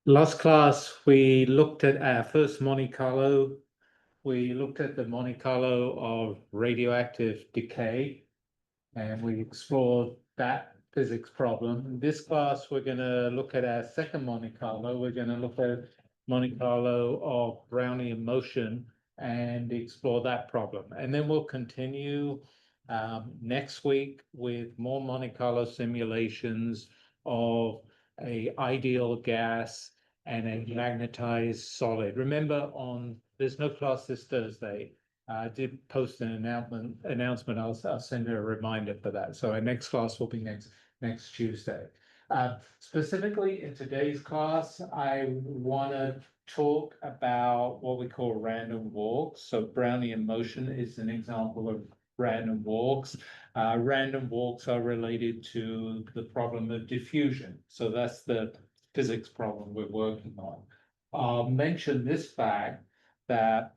Last class, we looked at our first Monte Carlo. We looked at the Monte Carlo of radioactive decay, and we explored that physics problem. In this class, we're going to look at our second Monte Carlo. We're going to look at Monte Carlo of Brownian motion and explore that problem. And then we'll continue next week with more Monte Carlo simulations of an ideal gas and a magnetized solid. Remember, there's no class this Thursday. I did post an announcement. I'll send you a reminder for that. So our next class will be next Tuesday. Specifically in today's class, I want to talk about what we call random walks. So Brownian motion is an example of random walks. Random walks are related to the problem of diffusion. So that's the physics problem we're working on. I'll mention this fact that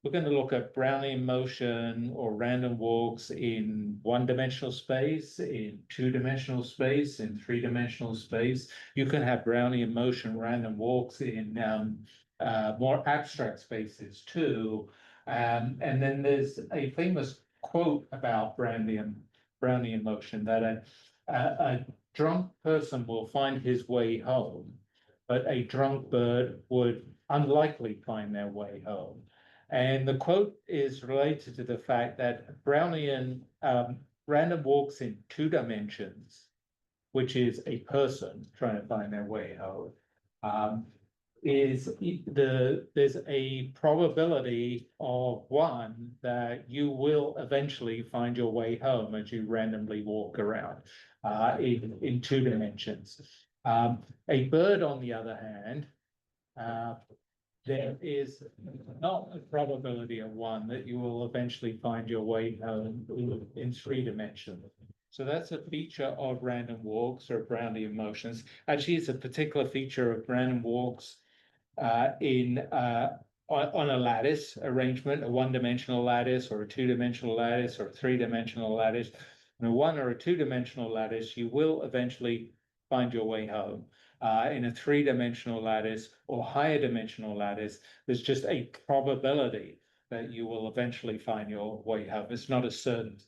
we're going to look at Brownian motion or random walks in one-dimensional space, in two-dimensional space, in three-dimensional space. You can have Brownian motion random walks in more abstract spaces too. And then there's a famous quote about Brownian motion that a drunk person will find his way home, but a drunk bird would unlikely find their way home. And the quote is related to the fact that Brownian random walks in two dimensions, which is a person trying to find their way home, there's a probability of one that you will eventually find your way home as you randomly walk around in two dimensions. A bird, on the other hand, there is not a probability of one that you will eventually find your way home in three dimensions. So that's a feature of random walks or Brownian motions. Actually, it's a particular feature of random walks on a lattice arrangement, a one-dimensional lattice or a two-dimensional lattice or a three-dimensional lattice. In a one or a two-dimensional lattice, you will eventually find your way home. In a three-dimensional lattice or higher dimensional lattice, there's just a probability that you will eventually find your way home. It's not a certainty.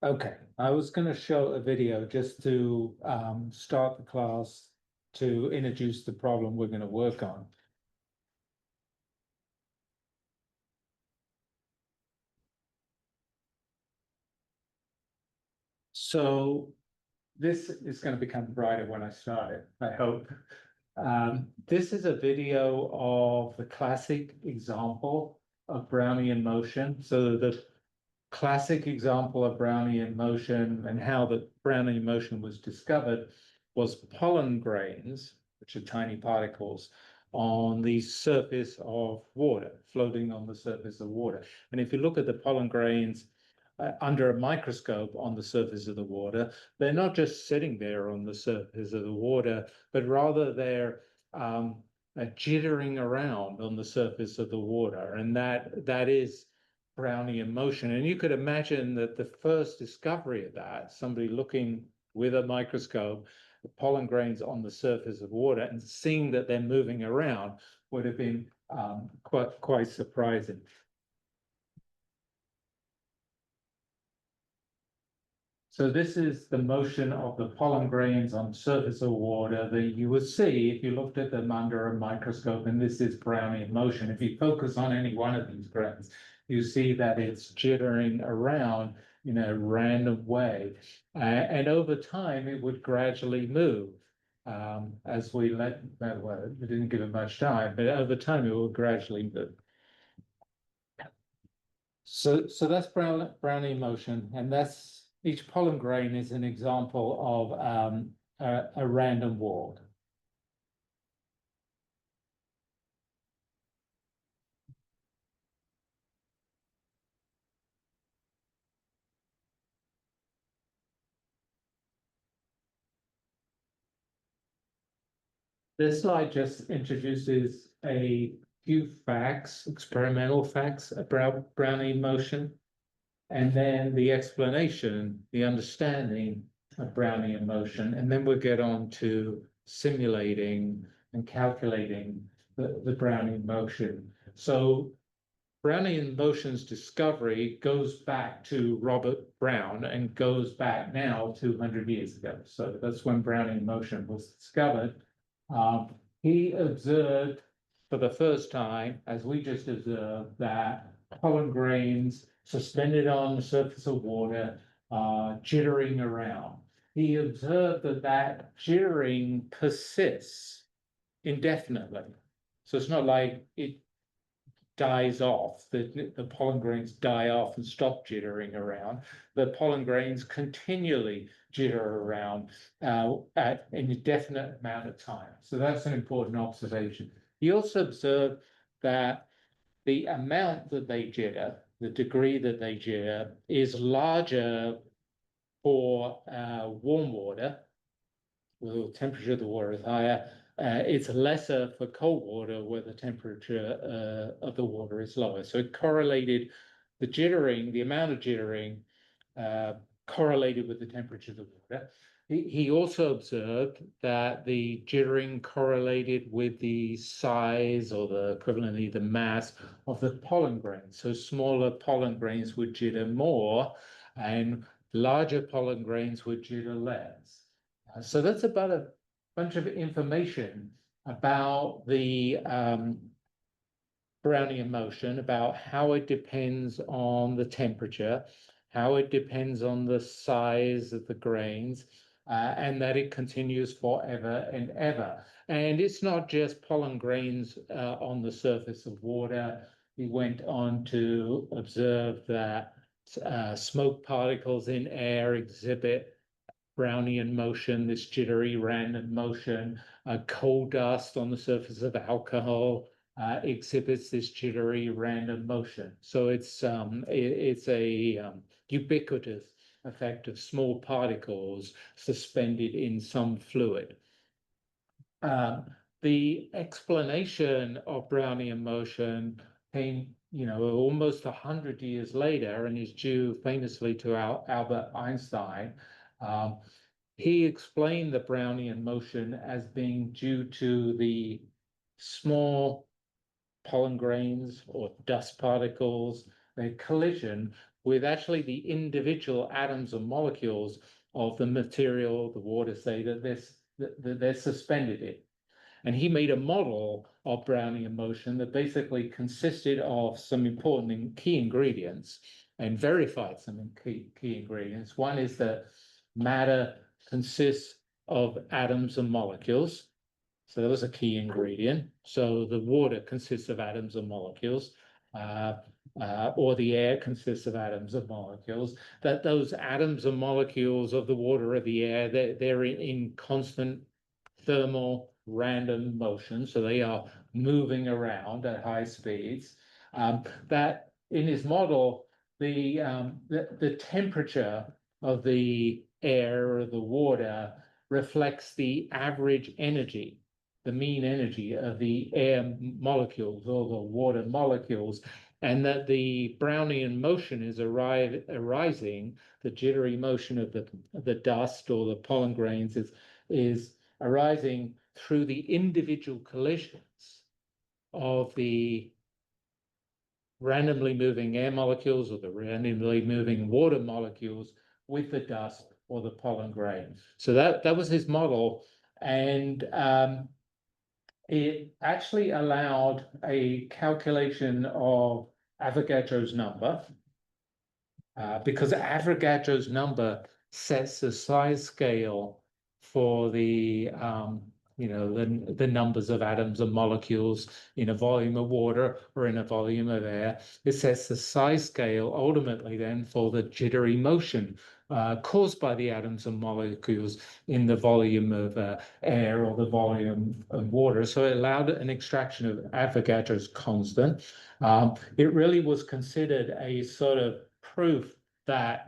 Okay, I was going to show a video just to start the class to introduce the problem we're going to work on. So this is going to become brighter when I start it, I hope. This is a video of the classic example of Brownian motion. So the classic example of Brownian motion and how the Brownian motion was discovered was pollen grains, which are tiny particles, on the surface of water, floating on the surface of water. And if you look at the pollen grains under a microscope on the surface of the water, they're not just sitting there on the surface of the water, but rather they're jittering around on the surface of the water. And that is Brownian motion. And you could imagine that the first discovery of that, somebody looking with a microscope, the pollen grains on the surface of water and seeing that they're moving around would have been quite surprising. So this is the motion of the pollen grains on the surface of water that you would see if you looked at them under a microscope, and this is Brownian motion. If you focus on any one of these grains, you see that it's jittering around in a random way. And over time, it would gradually move as we we didn't give it much time, but over time, it would gradually move. So that's Brownian motion, and each pollen grain is an example of a random walk. This slide just introduces a few facts, experimental facts about Brownian motion, and then the explanation, the understanding a Brownian motion, and then we'll get on to simulating and calculating the Brownian motion. So Brownian motion's discovery goes back to Robert Brown and goes back now 200 years ago. So that's when Brownian motion was discovered. He observed for the first time, as we just observed, that pollen grains suspended on the surface of water jittering around. He observed that jittering persists indefinitely. So it's not like it dies off, the pollen grains die off and stop jittering around. The pollen grains continually jitter around at an indefinite amount of time. So that's an important observation. He also observed that the amount that they jitter, the degree that they jitter, is larger for warm water, where the temperature of the water is higher. It's lesser for cold water where the temperature of the water is lower. So it correlated the jittering, the amount of jittering correlated with the temperature of the water. He also observed that the jittering correlated with the size or the equivalently the mass of the pollen grains. So smaller pollen grains would jitter more and larger pollen grains would jitter less. So that's about a bunch of information about the Brownian motion, about how it depends on the temperature, how it depends on the size of the grains, and that it continues forever and ever. And it's not just pollen grains on the surface of water. He went on to observe that smoke particles in air exhibit Brownian motion, this jittery random motion. Coal dust on the surface of alcohol exhibits this jittery random motion. So it's a ubiquitous effect of small particles suspended in some fluid. The explanation of Brownian motion came, almost 100 years later, and is due famously to Albert Einstein. He explained the Brownian motion as being due to the small pollen grains or dust particles, their collision with actually the individual atoms and molecules of the material, the water, say, that they're suspended in. And he made a model of Brownian motion that basically consisted of some important key ingredients and verified some key ingredients. One is that matter consists of atoms and molecules. So that was a key ingredient. So the water consists of atoms and molecules, or the air consists of atoms and molecules. That those atoms and molecules of the water or the air, they're in constant thermal random motion. So they are moving around at high speeds. That in his model, the temperature of the air or the water reflects the average energy, the mean energy of the air molecules or the water molecules, and that the Brownian motion is arising, the jittery motion of the dust or the pollen grains is arising through the individual collisions of the randomly moving air molecules or the randomly moving water molecules with the dust or the pollen grain. So that was his model, and it actually allowed a calculation of Avogadro's number, because Avogadro's number sets the size scale for the the numbers of atoms and molecules in a volume of water or in a volume of air. It sets the size scale ultimately then for the jittery motion caused by the atoms and molecules in the volume of air or the volume of water. So it allowed an extraction of Avogadro's constant. It really was considered a sort of proof that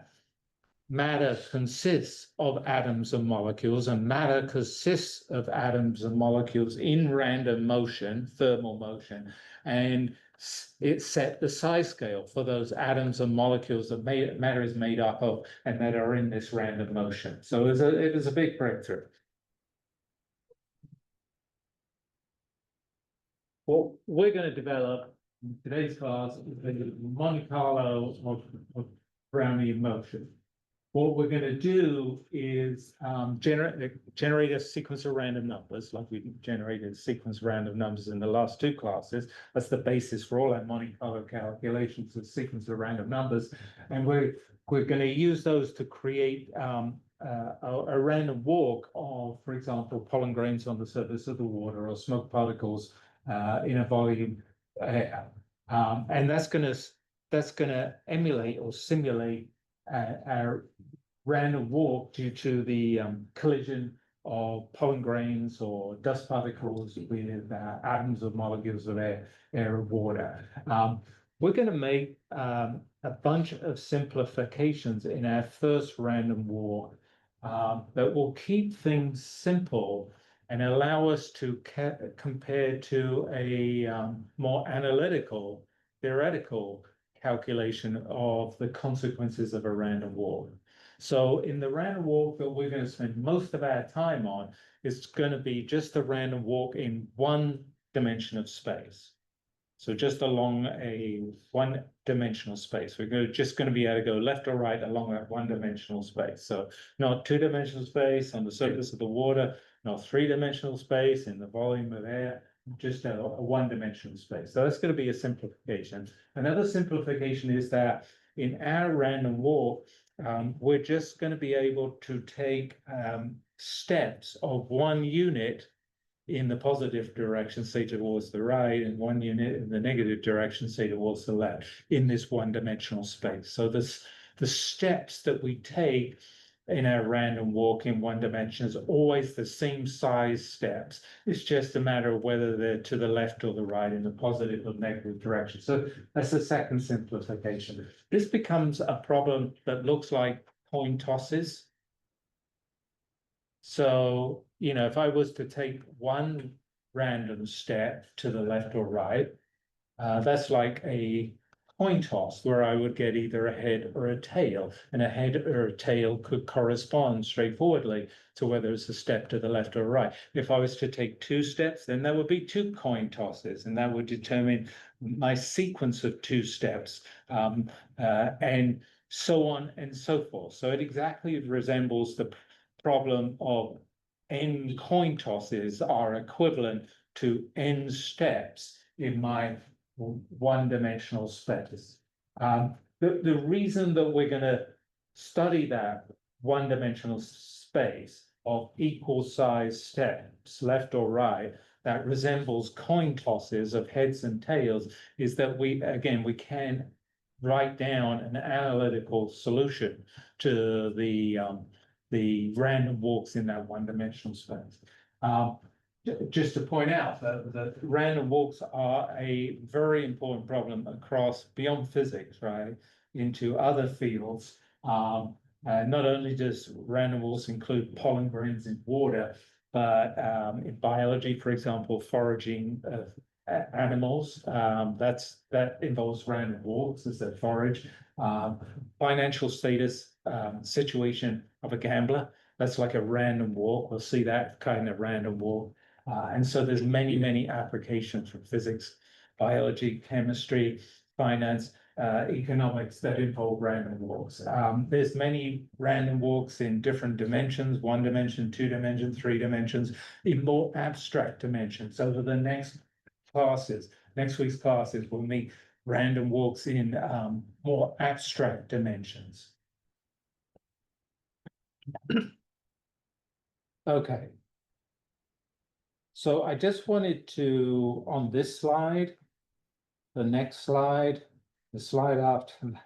matter consists of atoms and molecules, and matter consists of atoms and molecules in random motion, thermal motion. And it set the size scale for those atoms and molecules that matter is made up of and that are in this random motion. So it was a big breakthrough. What we're going to develop in today's class is the Monte Carlo of Brownian motion. What we're going to do is generate a sequence of random numbers, like we generated a sequence of random numbers in the last two classes. That's the basis for all our Monte Carlo calculations, a sequence of random numbers. And we're going to use those to create a random walk of, for example, pollen grains on the surface of the water or smoke particles in a volume air. And that's going to emulate or simulate our random walk due to the collision of pollen grains or dust particles with atoms or molecules of air or water. We're going to make a bunch of simplifications in our first random walk that will keep things simple and allow us to compare to a more analytical, theoretical calculation of the consequences of a random walk. So in the random walk that we're going to spend most of our time on, it's going to be just a random walk in one dimension of space. So just along a one-dimensional space. We're just going to be able to go left or right along that one-dimensional space. So not two-dimensional space on the surface of the water, not three-dimensional space in the volume of air, just a one-dimensional space. So that's going to be a simplification. Another simplification is that in our random walk, we're just going to be able to take steps of one unit in the positive direction, say towards the right, and one unit in the negative direction, say towards the left, in this one-dimensional space. So the steps that we take in our random walk in one dimension is always the same size steps. It's just a matter of whether they're to the left or the right in the positive or negative direction. So that's the second simplification. This becomes a problem that looks like coin tosses. So, if I was to take one random step to the left or right, that's like a coin toss where I would get either a head or a tail, and a head or a tail could correspond straightforwardly to whether it's a step to the left or right. If I was to take two steps, then there would be two coin tosses, and that would determine my sequence of two steps, and so on and so forth. So it exactly resembles the problem of n coin tosses are equivalent to n steps in my one-dimensional space. The reason that we're going to study that one-dimensional space of equal size steps, left or right, that resembles coin tosses of heads and tails, is that we can write down an analytical solution to the random walks in that one-dimensional space. Just to point out that random walks are a very important problem across beyond physics, right, into other fields. Not only does random walks include pollen grains in water, but in biology, for example, foraging of animals, that involves random walks as they forage. Financial status situation of a gambler, that's like a random walk. We'll see that kind of random walk. And so there's many applications from physics, biology, chemistry, finance, economics that involve random walks. There's many random walks in different dimensions, one dimension, two dimensions, three dimensions, in more abstract dimensions. Over the next week's classes, we'll meet random walks in more abstract dimensions. Okay. So I just wanted to, on this slide, the next slide, the slide after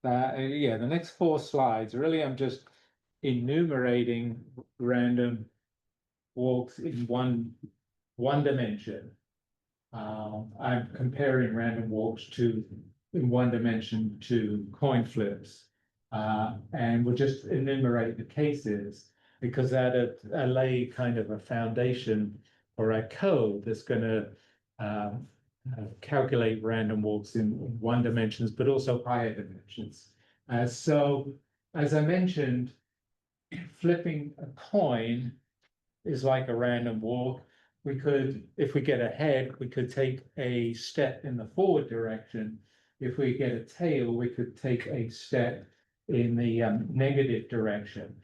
that, the next four slides, really I'm just enumerating random walks in one dimension. I'm comparing random walks in one dimension to coin flips. And we'll just enumerate the cases because that lay kind of a foundation or a code that's going to calculate random walks in one dimensions, but also higher dimensions. So, as I mentioned, flipping a coin is like a random walk. We could, if we get a head, we could take a step in the forward direction. If we get a tail, we could take a step in the negative direction.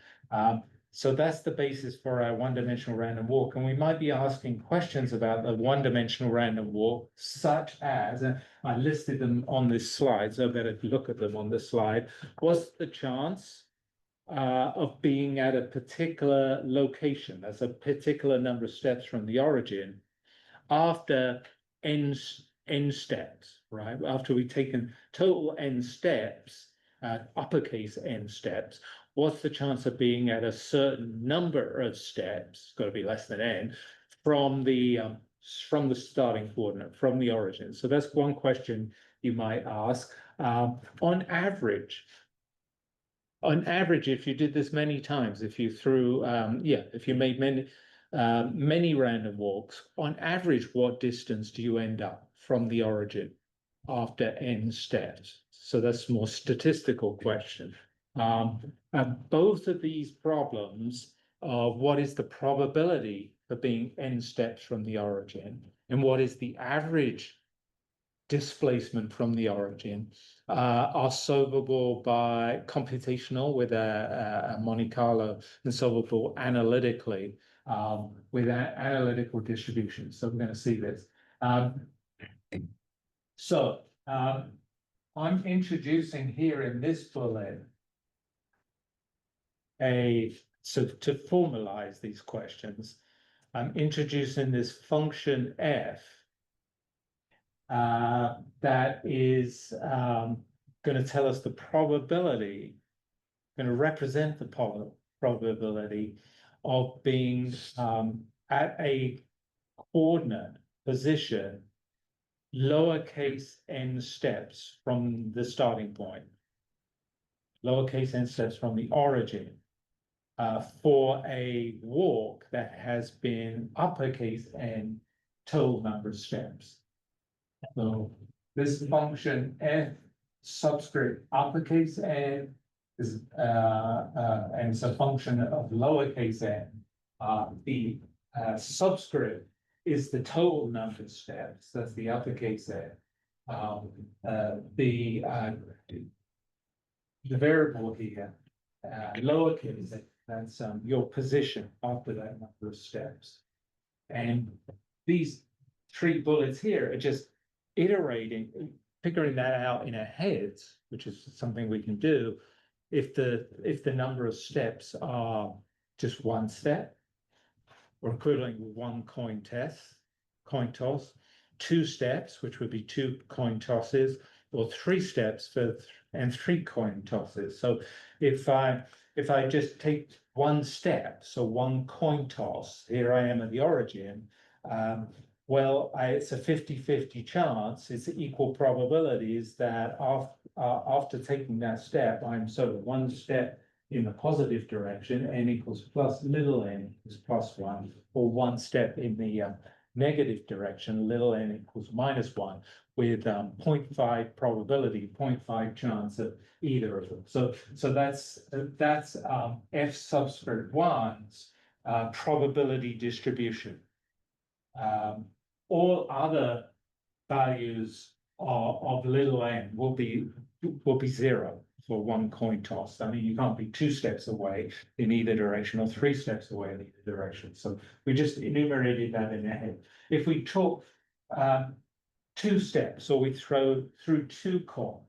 So that's the basis for our one-dimensional random walk. And we might be asking questions about the one-dimensional random walk, such as, I listed them on this slide, so I better look at them on this slide. What's the chance of being at a particular location, that's a particular number of steps from the origin, after n steps, right? After we've taken total n steps, uppercase n steps, what's the chance of being at a certain number of steps, it's got to be less than n, from the starting coordinate, from the origin? So that's one question you might ask. On average, if you did this many times, if you threw, if you made many random walks, on average, what distance do you end up from the origin after n steps? So that's a more statistical question. Both of these problems are what is the probability for being n steps from the origin, and what is the average displacement from the origin, are solvable by computational with a Monte Carlo, and solvable analytically with analytical distributions. So we're going to see this. I'm introducing here in this bullet to formalize these questions, I'm introducing this function f that is going to tell us the probability, going to represent the probability of being at a coordinate position lowercase n steps from the starting point, lowercase n steps from the origin, for a walk that has been uppercase n total number of steps. So this function f subscript uppercase n is and it's a function of lowercase n. The subscript is the total number of steps. That's the uppercase n. The variable here, lowercase n, that's your position after that number of steps. And these three bullets here are just iterating, figuring that out in our heads, which is something we can do if the number of steps are just one step, or equivalent with one coin toss, two steps, which would be two coin tosses, or three steps and three coin tosses. So if I just take one step, so one coin toss, here I am at the origin, it's a 50-50 chance, it's equal probabilities that after taking that step, I'm sort of one step in the positive direction, n equals plus little n is plus one, or one step in the negative direction, little n equals minus one, with 0.5 probability, 0.5 chance of either of them. So that's f subscript one's probability distribution. All other values of little n will be zero for one coin toss. I mean, you can't be two steps away in either direction or three steps away in either direction. So we just enumerated that in our head. If we took two steps, or we throw through two coins,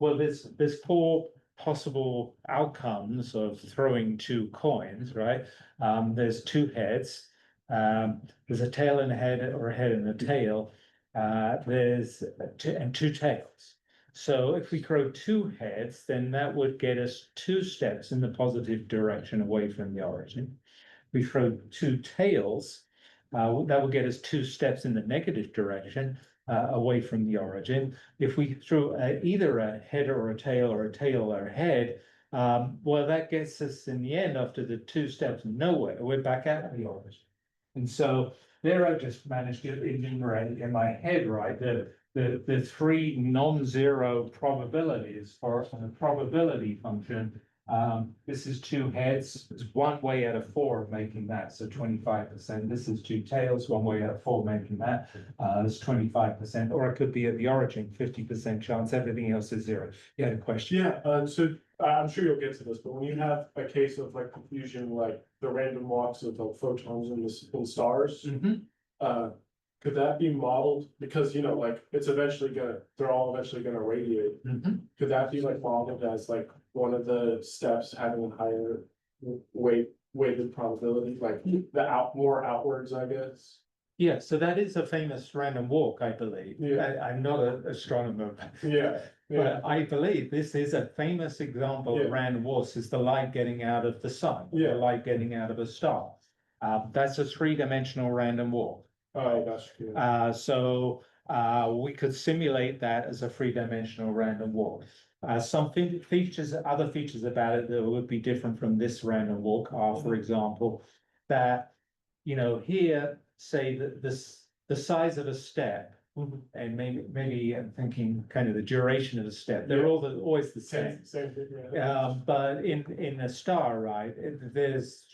there's four possible outcomes of throwing two coins, right? There's two heads. There's a tail and a head, or a head and a tail. There's two tails. So if we throw two heads, then that would get us two steps in the positive direction away from the origin. If we throw two tails, that will get us two steps in the negative direction away from the origin. If we throw either a head or a tail, or a tail or a head, that gets us in the end, after the two steps, nowhere. We're back at the origin. And so there I just managed to enumerate in my head, right, the three non-zero probabilities for a probability function. This is two heads, it's one way out of four of making that, so 25%. This is two tails, one way out of four making that, it's 25%, or it could be at the origin, 50% chance, everything else is zero. You had a question? Yeah, so I'm sure you'll get to this, but when you have a case of like diffusion, like the random walks of like photons in stars, could that be modeled? Because like they're all eventually gonna radiate. Could that be like modeled as like one of the steps having a higher weighted probability, like more outwards, I guess? Yeah, so that is a famous random walk, I believe. Yeah. I'm not an astronomer. Yeah. But I believe this is a famous example of random walks, is the light getting out of the sun, the light getting out of a star. That's a three-dimensional random walk. Oh, that's true. So we could simulate that as a three-dimensional random walk. Some other features about it that would be different from this random walk are, for example, that here, say that the size of a step, and maybe I'm thinking kind of the duration of a step, they're always the same. But in a star, right, there's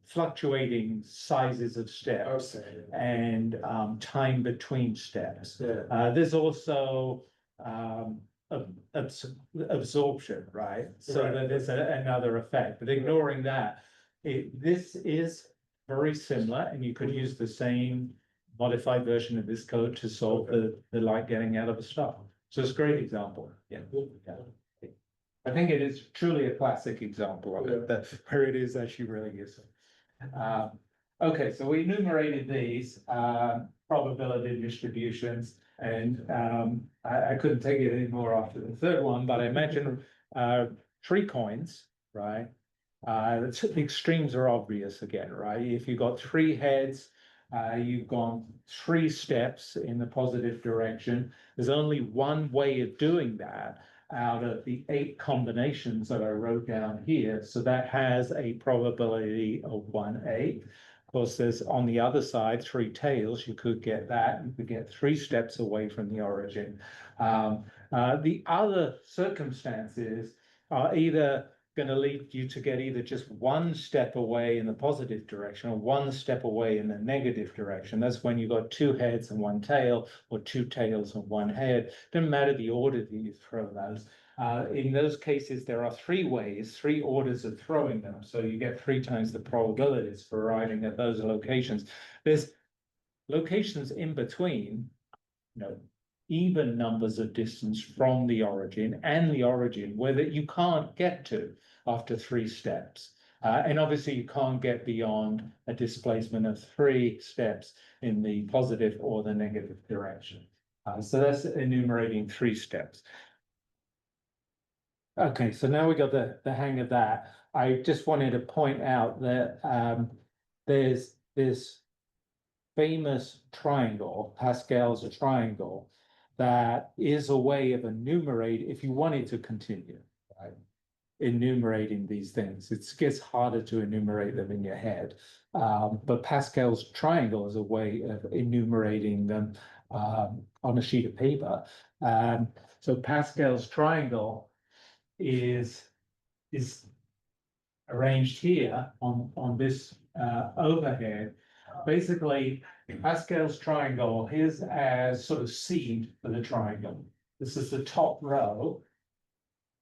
fluctuating sizes of steps and time between steps. There's also absorption, right? So that there's another effect. But ignoring that, this is very similar, and you could use the same modified version of this code to solve the light getting out of a star. So it's a great example. Yeah. I think it is truly a classic example of it, where it is actually really useful. Okay, so we enumerated these probability distributions, and I couldn't take it anymore after the third one, but I mentioned three coins, right? The extremes are obvious again, right? If you've got three heads, you've gone three steps in the positive direction. There's only one way of doing that out of the 8 combinations that I wrote down here. So that has a probability of 1/8. Of course, there's on the other side 3 tails. You could get that. You could get 3 steps away from the origin. The other circumstances are either going to lead you to get either just 1 step away in the positive direction or 1 step away in the negative direction. That's when you've got 2 heads and 1 tail, or 2 tails and 1 head. Doesn't matter the order that you throw those. In those cases, there are 3 ways, 3 orders of throwing them. So you get 3 times the probabilities for arriving at those locations. There's locations in between, even numbers of distance from the origin and the origin where that you can't get to after 3 steps. And obviously you can't get beyond a displacement of 3 steps in the positive or the negative direction. So that's enumerating 3 steps. Okay, so now we got the hang of that. I just wanted to point out that there's this famous triangle, Pascal's triangle, that is a way of enumerating, if you wanted to continue, right, enumerating these things. It gets harder to enumerate them in your head. But Pascal's triangle is a way of enumerating them on a sheet of paper. So Pascal's triangle is arranged here on this overhead. Basically, Pascal's triangle is as sort of seed for the triangle. This is the top row,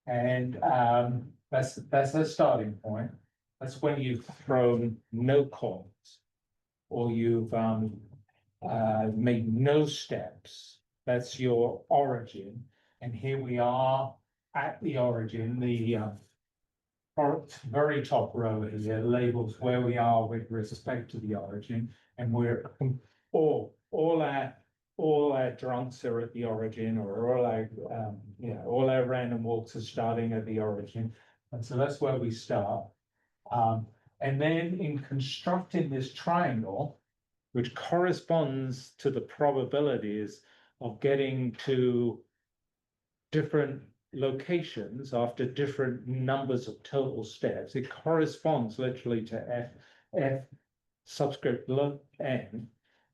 and that's the starting point. That's when you've thrown no coins, or you've made no steps. That's your origin, and here we are at the origin. The very top row here labels where we are with respect to the origin, and we're all our drunks are at the origin, or all our random walks are starting at the origin, and so that's where we start. And then in constructing this triangle, which corresponds to the probabilities of getting to different locations after different numbers of total steps, it corresponds literally to F subscript n.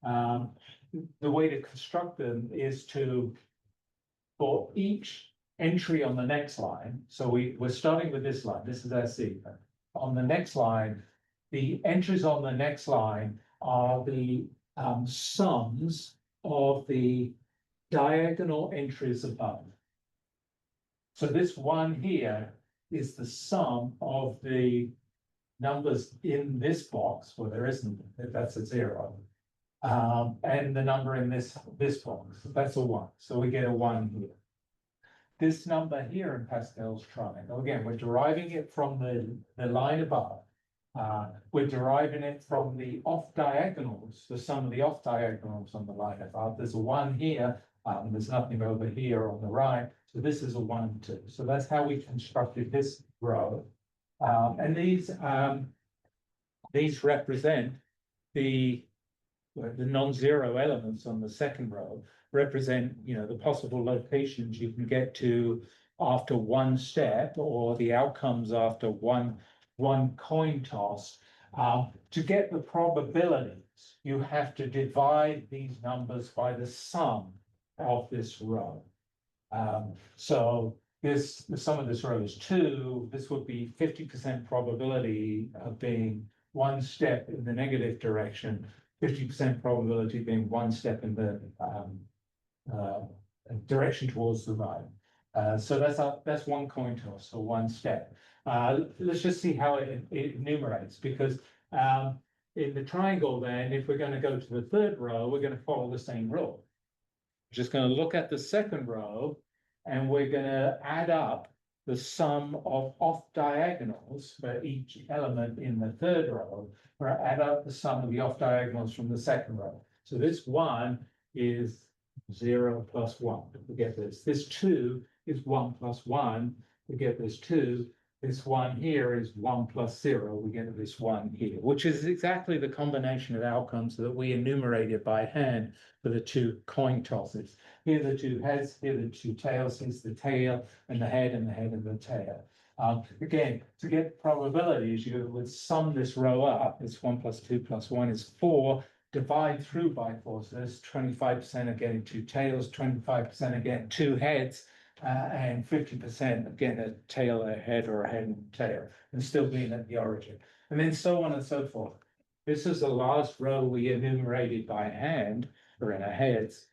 The way to construct them is to, for each entry on the next line, so we're starting with this line, this is our C. On the next line, the entries on the next line are the sums of the diagonal entries above. So this one here is the sum of the numbers in this box, where there isn't, that's a 0. And the number in this box, that's a 1. So we get a 1 here. This number here in Pascal's triangle, again, we're deriving it from the line above. We're deriving it from the off diagonals, the sum of the off diagonals on the line above. There's a 1 here, there's nothing over here on the right. So this is a 1, 2. So that's how we constructed this row. And these represent the non-zero elements on the second row, represent, the possible locations you can get to after one step, or the outcomes after one coin toss. To get the probabilities, you have to divide these numbers by the sum of this row. So the sum of this row is 2. This would be 50% probability of being one step in the negative direction, 50% probability being one step in the direction towards the right. So that's one coin toss, or one step. Let's just see how it enumerates, because in the triangle then, if we're going to go to the third row, we're going to follow the same rule. We're just going to look at the second row, and we're going to add up the sum of off diagonals for each element in the third row, or add up the sum of the off diagonals from the second row. So this 1 is 0 plus 1. We get this. This 2 is 1 plus 1. We get this 2. This 1 here is 1 plus 0. We get this 1 here, which is exactly the combination of outcomes that we enumerated by hand for the 2 coin tosses. Here are the 2 heads, here are the 2 tails. Here's the tail and the head and the head and the tail. Again, to get probabilities, you would sum this row up. It's 1 plus 2 plus 1 is 4. Divide through by 4. So there's 25% are getting 2 tails, 25% are getting 2 heads, and 50% are getting a tail, a head, or a head and tail, and still being at the origin. And then so on and so forth. This is the last row we enumerated by hand, or in our heads.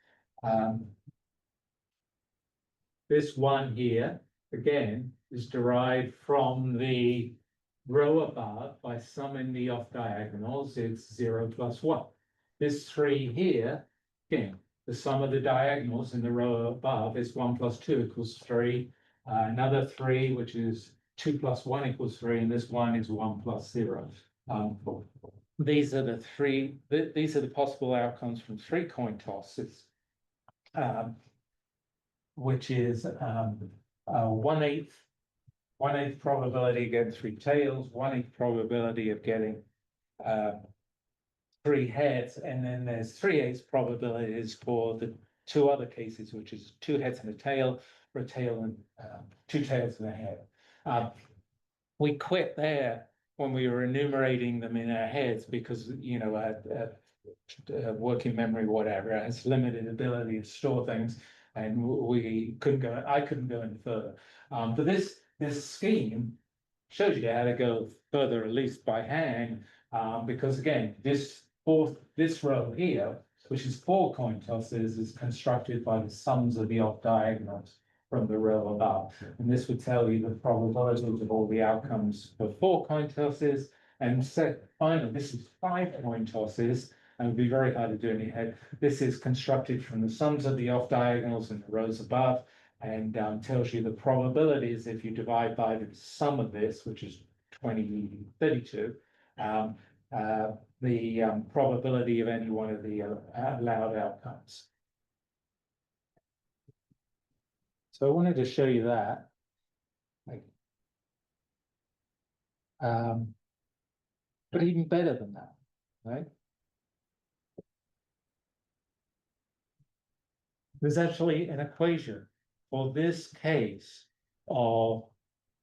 This 1 here, again, is derived from the row above by summing the off diagonals. It's 0 plus 1. This 3 here, again, the sum of the diagonals in the row above is 1 plus 2 equals 3. Another 3, which is 2 plus 1 equals 3, and this 1 is 1 plus 0. These are the possible outcomes from 3 coin tosses, which is 1/8 probability of getting 3 tails, 1/8 probability of getting 3 heads, and then there's 3/8 probabilities for the 2 other cases, which is 2 heads and a tail, or a tail and 2 tails and a head. We quit there when we were enumerating them in our heads, because working memory, whatever, has limited ability to store things, and I couldn't go any further. But this scheme shows you how to go further, at least by hand, because again, this row here, which is 4 coin tosses, is constructed by the sums of the off diagonals from the row above. And this would tell you the probabilities of all the outcomes for 4 coin tosses. And finally, this is 5 coin tosses, and it would be very hard to do in your head. This is constructed from the sums of the off diagonals in the rows above, and tells you the probabilities if you divide by the sum of this, which is 32, the probability of any one of the allowed outcomes. So I wanted to show you that. But even better than that, right? There's actually an equation for this case of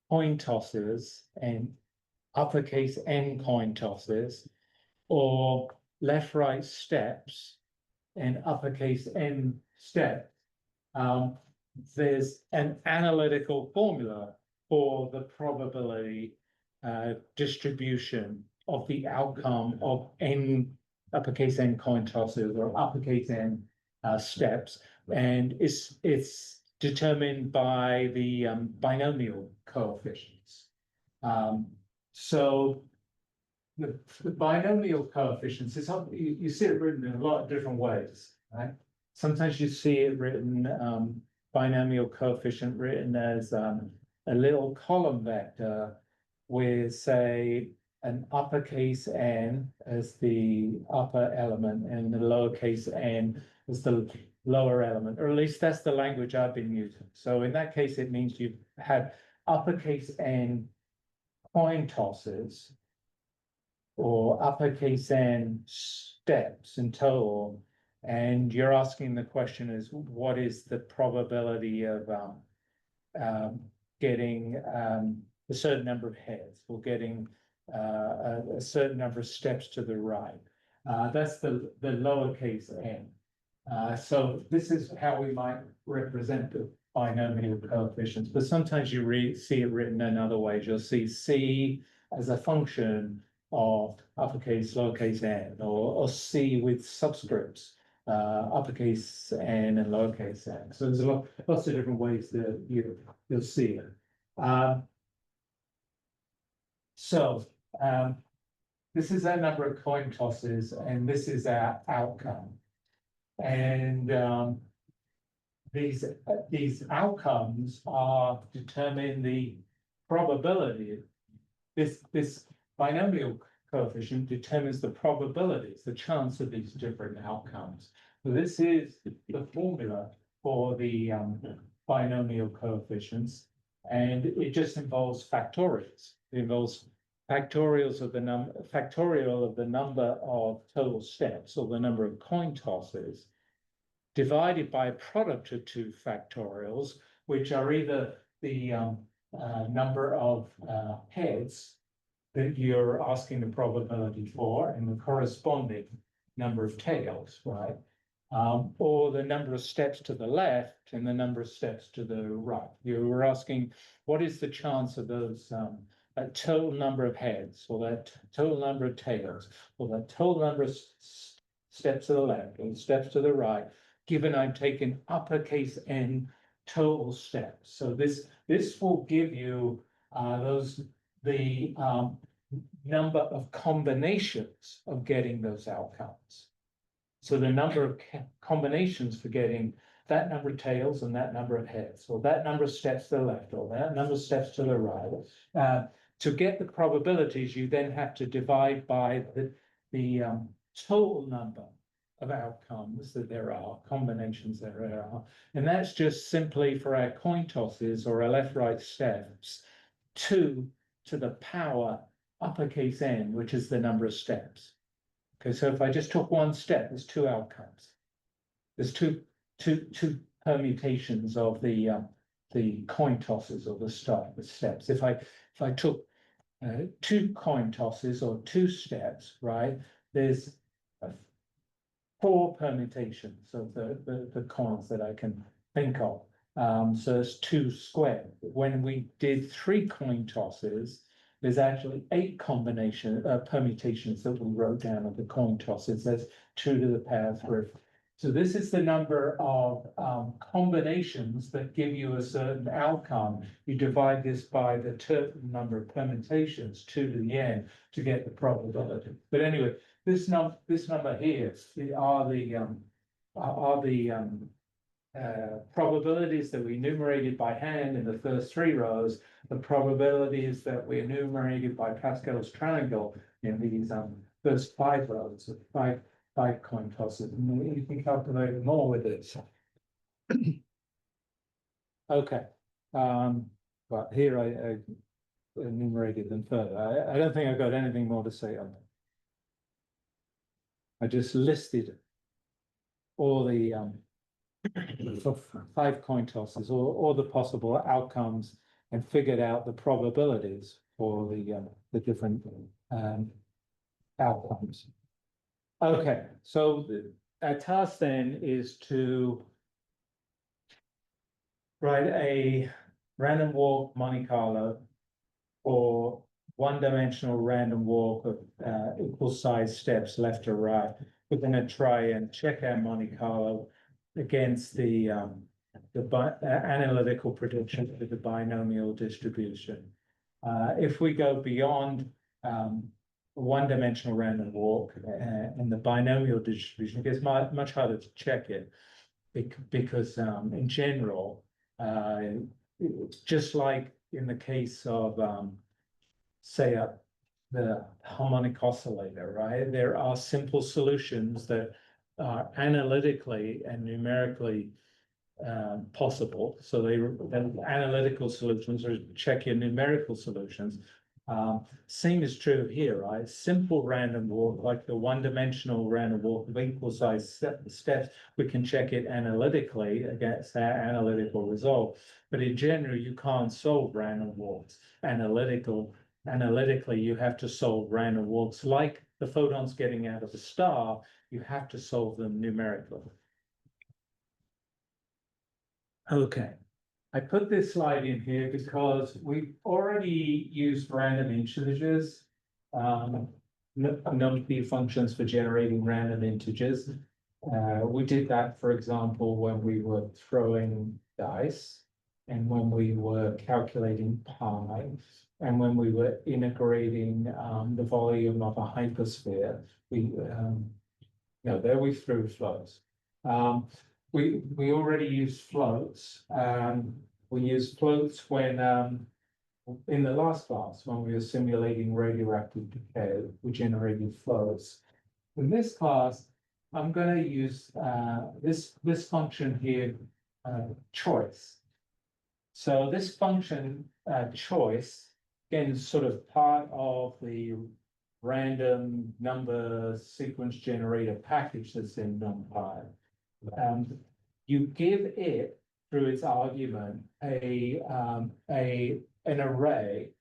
coin tosses and uppercase N coin tosses, or left-right steps and uppercase N step, there's an analytical formula for the probability distribution of the outcome of N uppercase N coin tosses or uppercase N steps, and it's determined by the binomial coefficients. So the binomial coefficients is you see it written in a lot of different ways, right? Sometimes you see it written binomial coefficient written as a little column vector with, say, an uppercase N as the upper element and the lowercase n as the lower element, or at least that's the language I've been using. So in that case, it means you had uppercase N coin tosses or uppercase N steps in total, and you're asking the question is, what is the probability of getting a certain number of heads or getting a certain number of steps to the right? That's the lowercase n. So this is how we might represent the binomial coefficients, but sometimes you see it written in other ways. You'll see C as a function of uppercase, lowercase n, or C with subscripts, uppercase n and lowercase n. So there's lots of different ways that you'll see it. This is our number of coin tosses, and this is our outcome. And these outcomes are determine the probability. This binomial coefficient determines the probabilities, the chance of these different outcomes. So this is the formula for the binomial coefficients, and it just involves factorials. It involves factorial of the number of total steps, or the number of coin tosses, divided by a product of two factorials, which are either the number of heads that you're asking the probability for and the corresponding number of tails, right? Or the number of steps to the left and the number of steps to the right. You were asking, what is the chance of those that total number of heads, or that total number of tails, or that total number of steps to the left or steps to the right, given I'm taking uppercase N total steps. So this will give you the number of combinations of getting those outcomes. So the number of combinations for getting that number of tails and that number of heads, or that number of steps to the left, or that number of steps to the right. To get the probabilities, you then have to divide by the total number of outcomes that there are, combinations there are. And that's just simply for our coin tosses or our left-right steps, 2 to the power uppercase N, which is the number of steps. Okay, so if I just took one step, there's 2 outcomes. There's two permutations of the coin tosses or the steps. If I took 2 coin tosses or 2 steps, right, there's 4 permutations of the coins that I can think of. So it's 2 squared. When we did 3 coin tosses, there's actually 8 permutations that we wrote down of the coin tosses. That's 2 to the power 3. So this is the number of combinations that give you a certain outcome. You divide this by the total number of permutations, 2 to the n, to get the probability. But anyway, this number here are the probabilities that we enumerated by hand in the first 3 rows, the probabilities that we enumerated by Pascal's triangle in these first 5 rows of 5 coin tosses, and you can calculate more with this. Okay, but here I enumerated them further. I don't think I've got anything more to say on that. I just listed all the 5 coin tosses, all the possible outcomes, and figured out the probabilities for the different outcomes. Okay, so our task then is to write a random walk Monte Carlo or one-dimensional random walk of equal size steps left or right. We're going to try and check our Monte Carlo against the analytical prediction of the binomial distribution. If we go beyond one-dimensional random walk and the binomial distribution, it gets much harder to check it because in general, just like in the case of say the harmonic oscillator, right? There are simple solutions that are analytically and numerically possible. So then analytical solutions or check your numerical solutions. Same is true here, right? Simple random walk, like the one-dimensional random walk of equal size steps, we can check it analytically against our analytical result. But in general, you can't solve random walks analytically. You have to solve random walks like the photons getting out of the star. You have to solve them numerically. Okay, I put this slide in here because we've already used random integers, NumPy functions for generating random integers. We did that, for example, when we were throwing dice and when we were calculating pi and when we were integrating the volume of a hypersphere. There we threw floats. We already used floats. We used floats when in the last class when we were simulating radioactive decay, we generated floats. In this class, I'm going to use this function here, choice. So this function choice again is sort of part of the random number sequence generator package that's in NumPy. You give it through its argument an array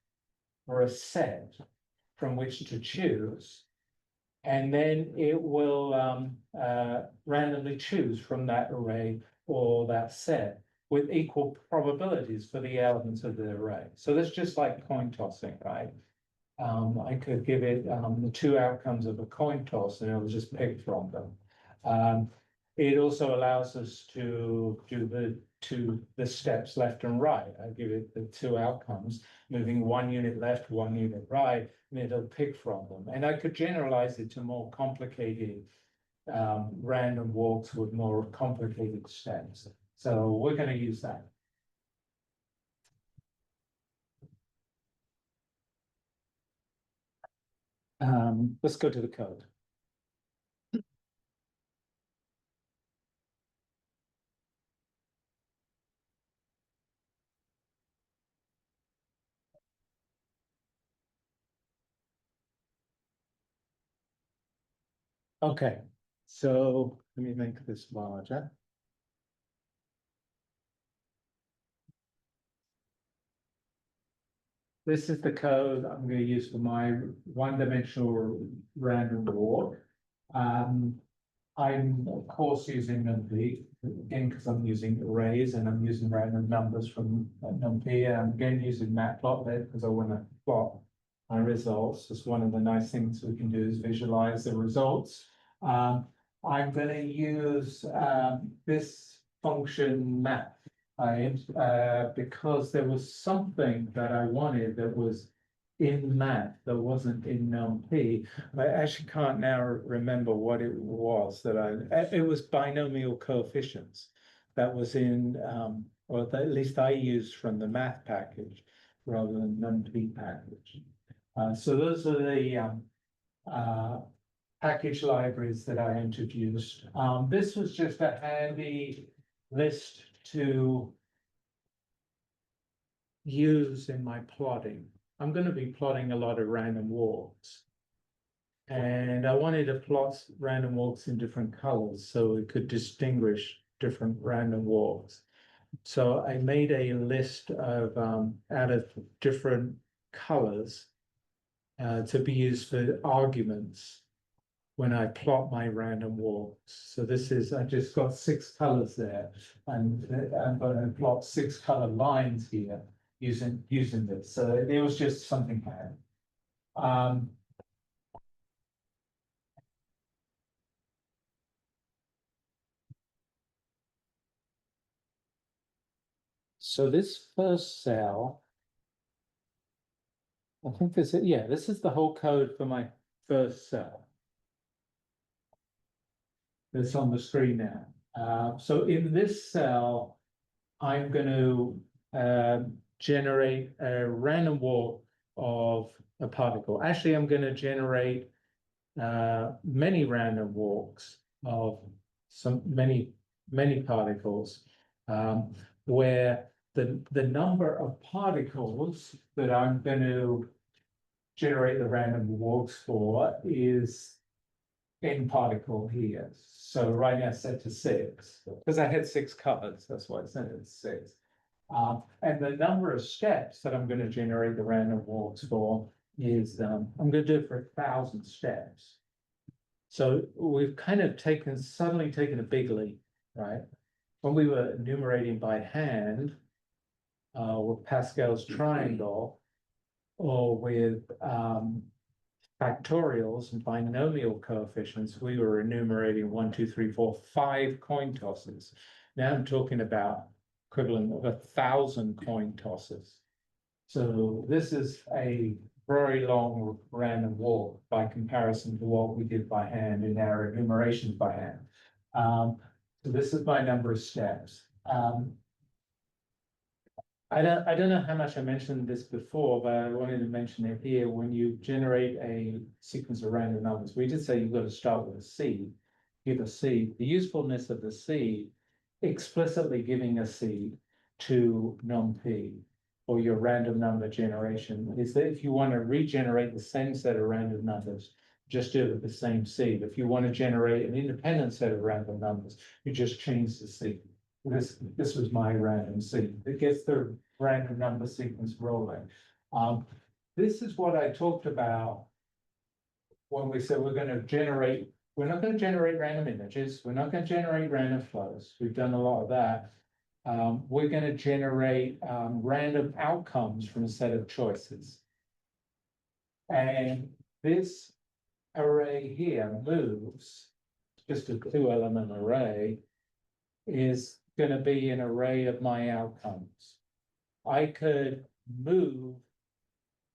or a set from which to choose, and then it will randomly choose from that array or that set with equal probabilities for the elements of the array. So that's just like coin tossing, right? I could give it the two outcomes of a coin toss and it will just pick from them. It also allows us to do the steps left and right. I give it the two outcomes, moving 1 unit left, 1 unit right, and it'll pick from them. And I could generalize it to more complicated random walks with more complicated steps. So we're going to use that. Let's go to the code. Okay, so let me make this larger. This is the code I'm going to use for my one-dimensional random walk. I'm of course using NumPy again because I'm using arrays and I'm using random numbers from NumPy. And I'm again using Matplotlib because I want to plot my results. It's one of the nice things we can do is visualize the results. I'm going to use this function map. Because there was something that I wanted that was in math that wasn't in NumPy. I actually can't now remember what it was it was binomial coefficients that was in, or at least I used from the math package rather than NumPy package. So those are the package libraries that I introduced. This was just a handy list to use in my plotting. I'm going to be plotting a lot of random walks. And I wanted to plot random walks in different colors so it could distinguish different random walks. So I made a list of out of different colors to be used for arguments when I plot my random walks. So this is, I just got 6 colors there, and I'm going to plot 6 color lines here using this. So it was just something I had. So this first cell, I think this is, yeah, this is the whole code for my first cell. That's on the screen now. So in this cell, I'm going to generate a random walk of a particle. Actually, I'm going to generate many random walks of many particles, where the number of particles that I'm going to generate the random walks for is n particle here. So right now set to 6, because I had 6 colors, that's why I set it to 6. And the number of steps that I'm going to generate the random walks for is, I'm going to do it for 1,000 steps. So we've kind of suddenly taken a big leap, right? When we were enumerating by hand, with Pascal's triangle, or with factorials and binomial coefficients, we were enumerating 1, 2, 3, 4, 5 coin tosses. Now I'm talking about equivalent of 1,000 coin tosses. So this is a very long random walk by comparison to what we did by hand in our enumerations by hand. So this is my number of steps. I don't know how much I mentioned this before, but I wanted to mention it here. When you generate a sequence of random numbers, we did say you've got to start with a seed, give a seed. The usefulness of the seed, explicitly giving a seed to num-p or your random number generation, is that if you want to regenerate the same set of random numbers, just do it with the same seed. If you want to generate an independent set of random numbers, you just change the seed. This was my random seed. It gets the random number sequence rolling. This is what I talked about when we said we're not going to generate random images. We're not going to generate random flows. We've done a lot of that. We're going to generate random outcomes from a set of choices. And this array here moves, just a 2-element array, is going to be an array of my outcomes. I could move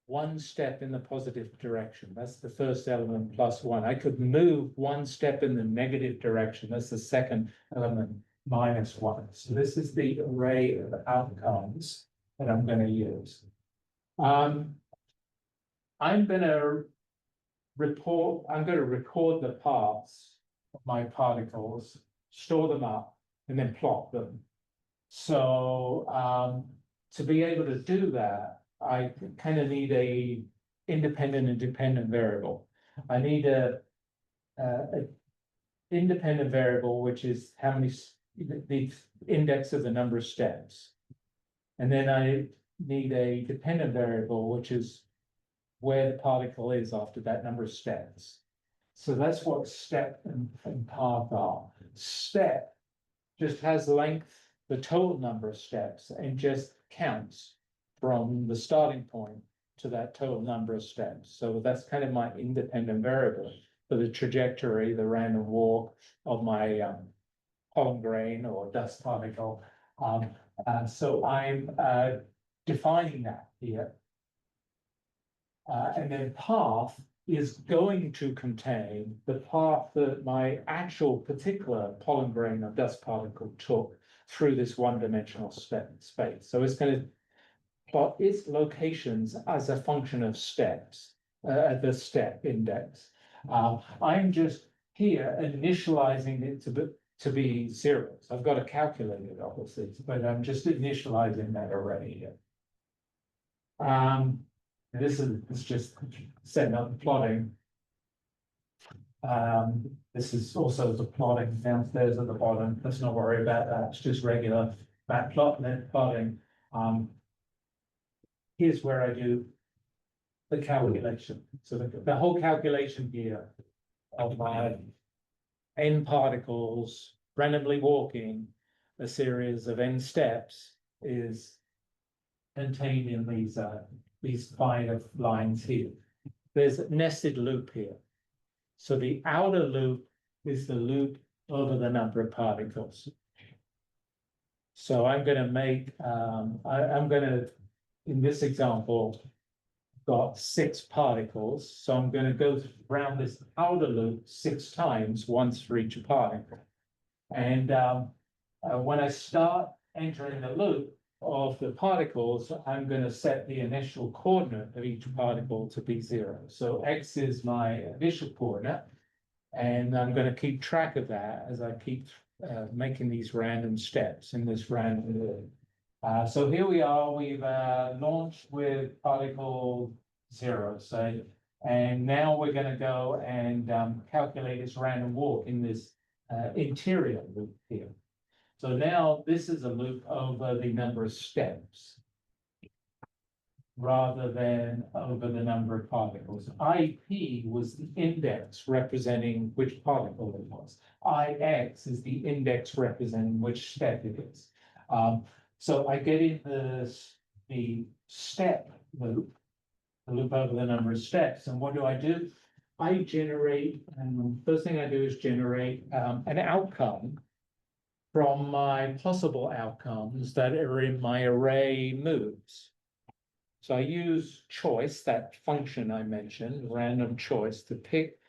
1 step in the positive direction. That's the first element plus 1. I could move 1 step in the negative direction. That's the second element minus 1. So this is the array of outcomes that I'm going to use. I'm going to record the paths of my particles, store them up, and then plot them. So to be able to do that, I kind of need a independent and dependent variable. I need a independent variable, which is the index of the number of steps. And then I need a dependent variable, which is where the particle is after that number of steps. So that's what step and path are. Step just has length, the total number of steps, and just counts from the starting point to that total number of steps. So that's kind of my independent variable for the trajectory, the random walk of my pollen grain or dust particle. So I'm defining that here. And then path is going to contain the path that my actual particular pollen grain or dust particle took through this one-dimensional space. So it's going to plot its locations as a function of steps, the step index. I'm just here initializing it to be 0. So I've got to calculate it, obviously, but I'm just initializing that array here. This is just setting up the plotting. This is also the plotting downstairs at the bottom. Let's not worry about that. It's just regular matplotlib plotting. Here's where I do the calculation. So the whole calculation here of my n particles randomly walking a series of n steps is contained in these five lines here. There's a nested loop here. So the outer loop is the loop over the number of particles. So I'm going to make, I'm going to, in this example, got 6 particles. So I'm going to go around this outer loop 6 times, once for each particle. And when I start entering the loop of the particles, I'm going to set the initial coordinate of each particle to be 0. So X is my initial coordinate. And I'm going to keep track of that as I keep making these random steps in this random loop. So here we are, we've launched with particle 0, say, and now we're going to go and calculate this random walk in this interior loop here. So now this is a loop over the number of steps rather than over the number of particles. IP was the index representing which particle it was. IX is the index representing which step it is. So I get in the step loop, the loop over the number of steps. And what do? I generate, and the first thing I do is generate an outcome from my possible outcomes that are in my array moves. So I use choice, that function I mentioned, random choice, to pick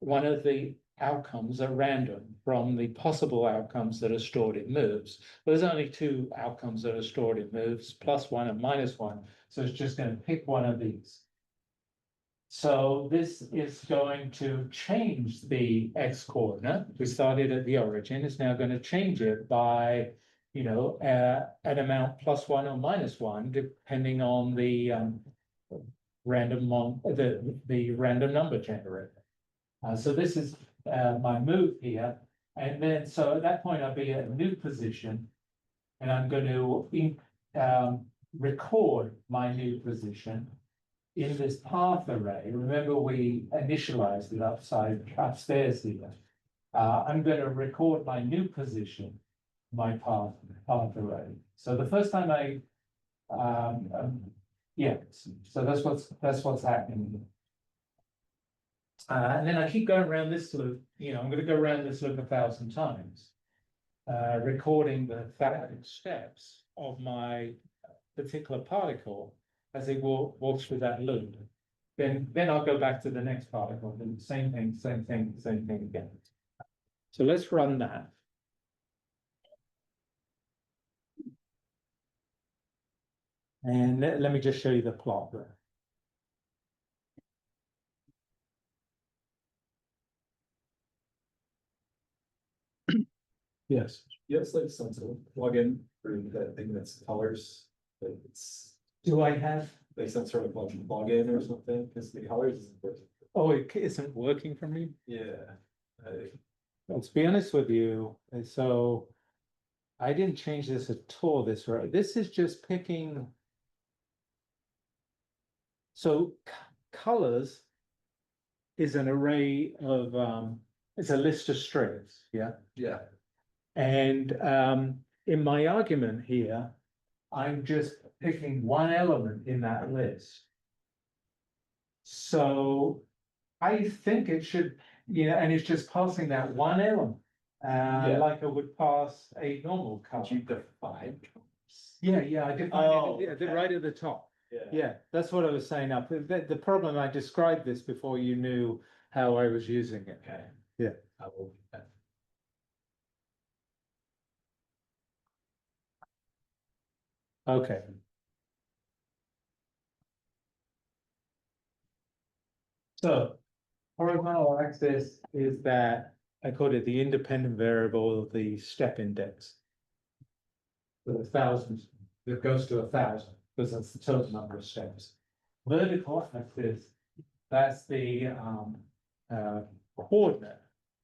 one of the outcomes at random from the possible outcomes that are stored in moves. But there's only 2 outcomes that are stored in moves, +1 and -1. So it's just going to pick one of these. So this is going to change the X coordinate. We started at the origin. It's now going to change it by, you know, an amount +1 or -1, depending on the the random number generator. So this is my move here, and then so at that point I'll be at a new position, and I'm going to record my new position in this path array. Remember, we initialized it upstairs here. I'm going to record my new position, my path array. So the first time yeah, so that's what's happening. And then I keep going around this loop. You know, I'm going to go around this loop 1,000 times, recording the 1,000 steps of my particular particle as it walks through that loop. Then I'll go back to the next particle, and same thing again. So let's run that. And let me just show you the plot there. Yes. Yes, like some sort of plugin for that thing that's colors. Like it's Do I have? like some sort of plugin or something, because the colors isn't working. Oh, it isn't working for me? Yeah. Well, to be honest with you, so I didn't change this at all this way. This is just picking. So colors is an array of, it's a list of strings, yeah? Yeah. And in my argument here, I'm just picking one element in that list. So I think it should, you know, and it's just passing that one element, like I would pass a normal color. You define. Yeah, I defined it right at the top. Yeah, that's what I was saying up. The problem, I described this before you knew how I was using it. Okay. Yeah. I will do that. Okay. So horizontal axis is that I call it the independent variable, the step index. For 1,000, it goes to 1,000 because that's the total number of steps. Vertical axis, that's the coordinate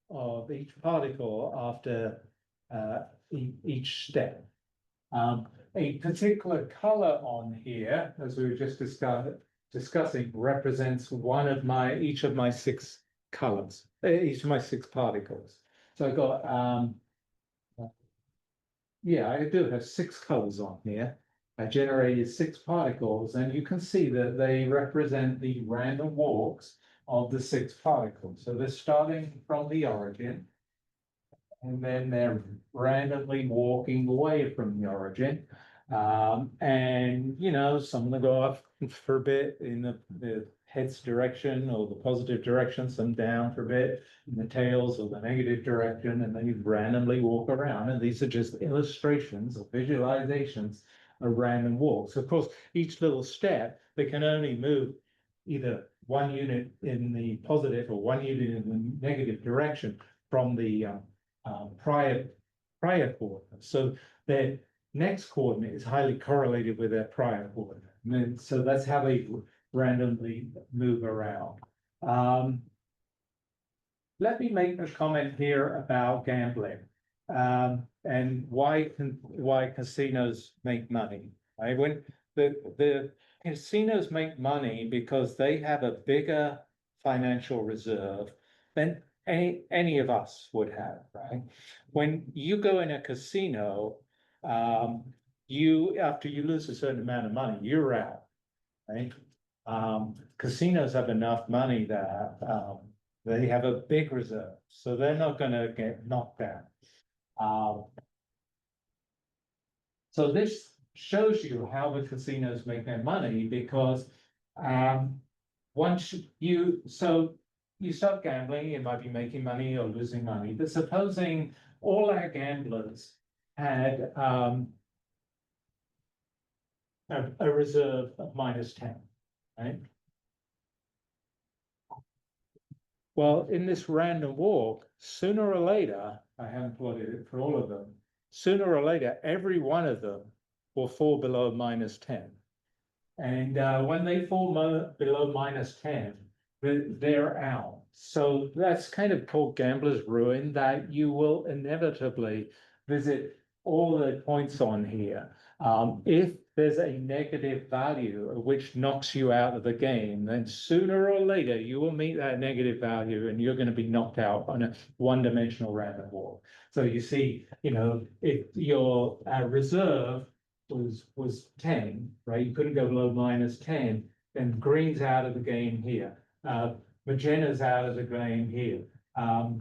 of each particle after each step. A particular color on here, as we were just discussing, represents each of my 6 colors, each of my 6 particles. So I got, yeah, I do have 6 colors on here. I generated 6 particles, and you can see that they represent the random walks of the 6 particles. So they're starting from the origin, and then they're randomly walking away from the origin. And you know, some of them go up for a bit in the head's direction or the positive direction, some down for a bit in the tails or the negative direction, and then you randomly walk around. And these are just illustrations or visualizations of random walks. Of course, each little step, they can only move either 1 unit in the positive or 1 unit in the negative direction from the prior coordinate. So their next coordinate is highly correlated with their prior coordinate. And then, so that's how they randomly move around. Let me make a comment here about gambling and why casinos make money. Right? When the casinos make money because they have a bigger financial reserve than any of us would have, right? When you go in a casino, after you lose a certain amount of money, you're out, right? Casinos have enough money that they have a big reserve, so they're not going to get knocked out. So this shows you how the casinos make their money, because once you start gambling, you might be making money or losing money. But supposing all our gamblers had a reserve of -10, right? Well, in this random walk, sooner or later, I haven't plotted it for all of them, sooner or later, every one of them will fall below -10. And when they fall below -10, they're out. So that's kind of called gambler's ruin, that you will inevitably visit all the points on here. If there's a negative value which knocks you out of the game, then sooner or later you will meet that negative value and you're going to be knocked out on a one-dimensional random walk. So you see, you know, if your reserve was 10, right? You couldn't go below -10, then green's out of the game here. Magenta's out of the game here.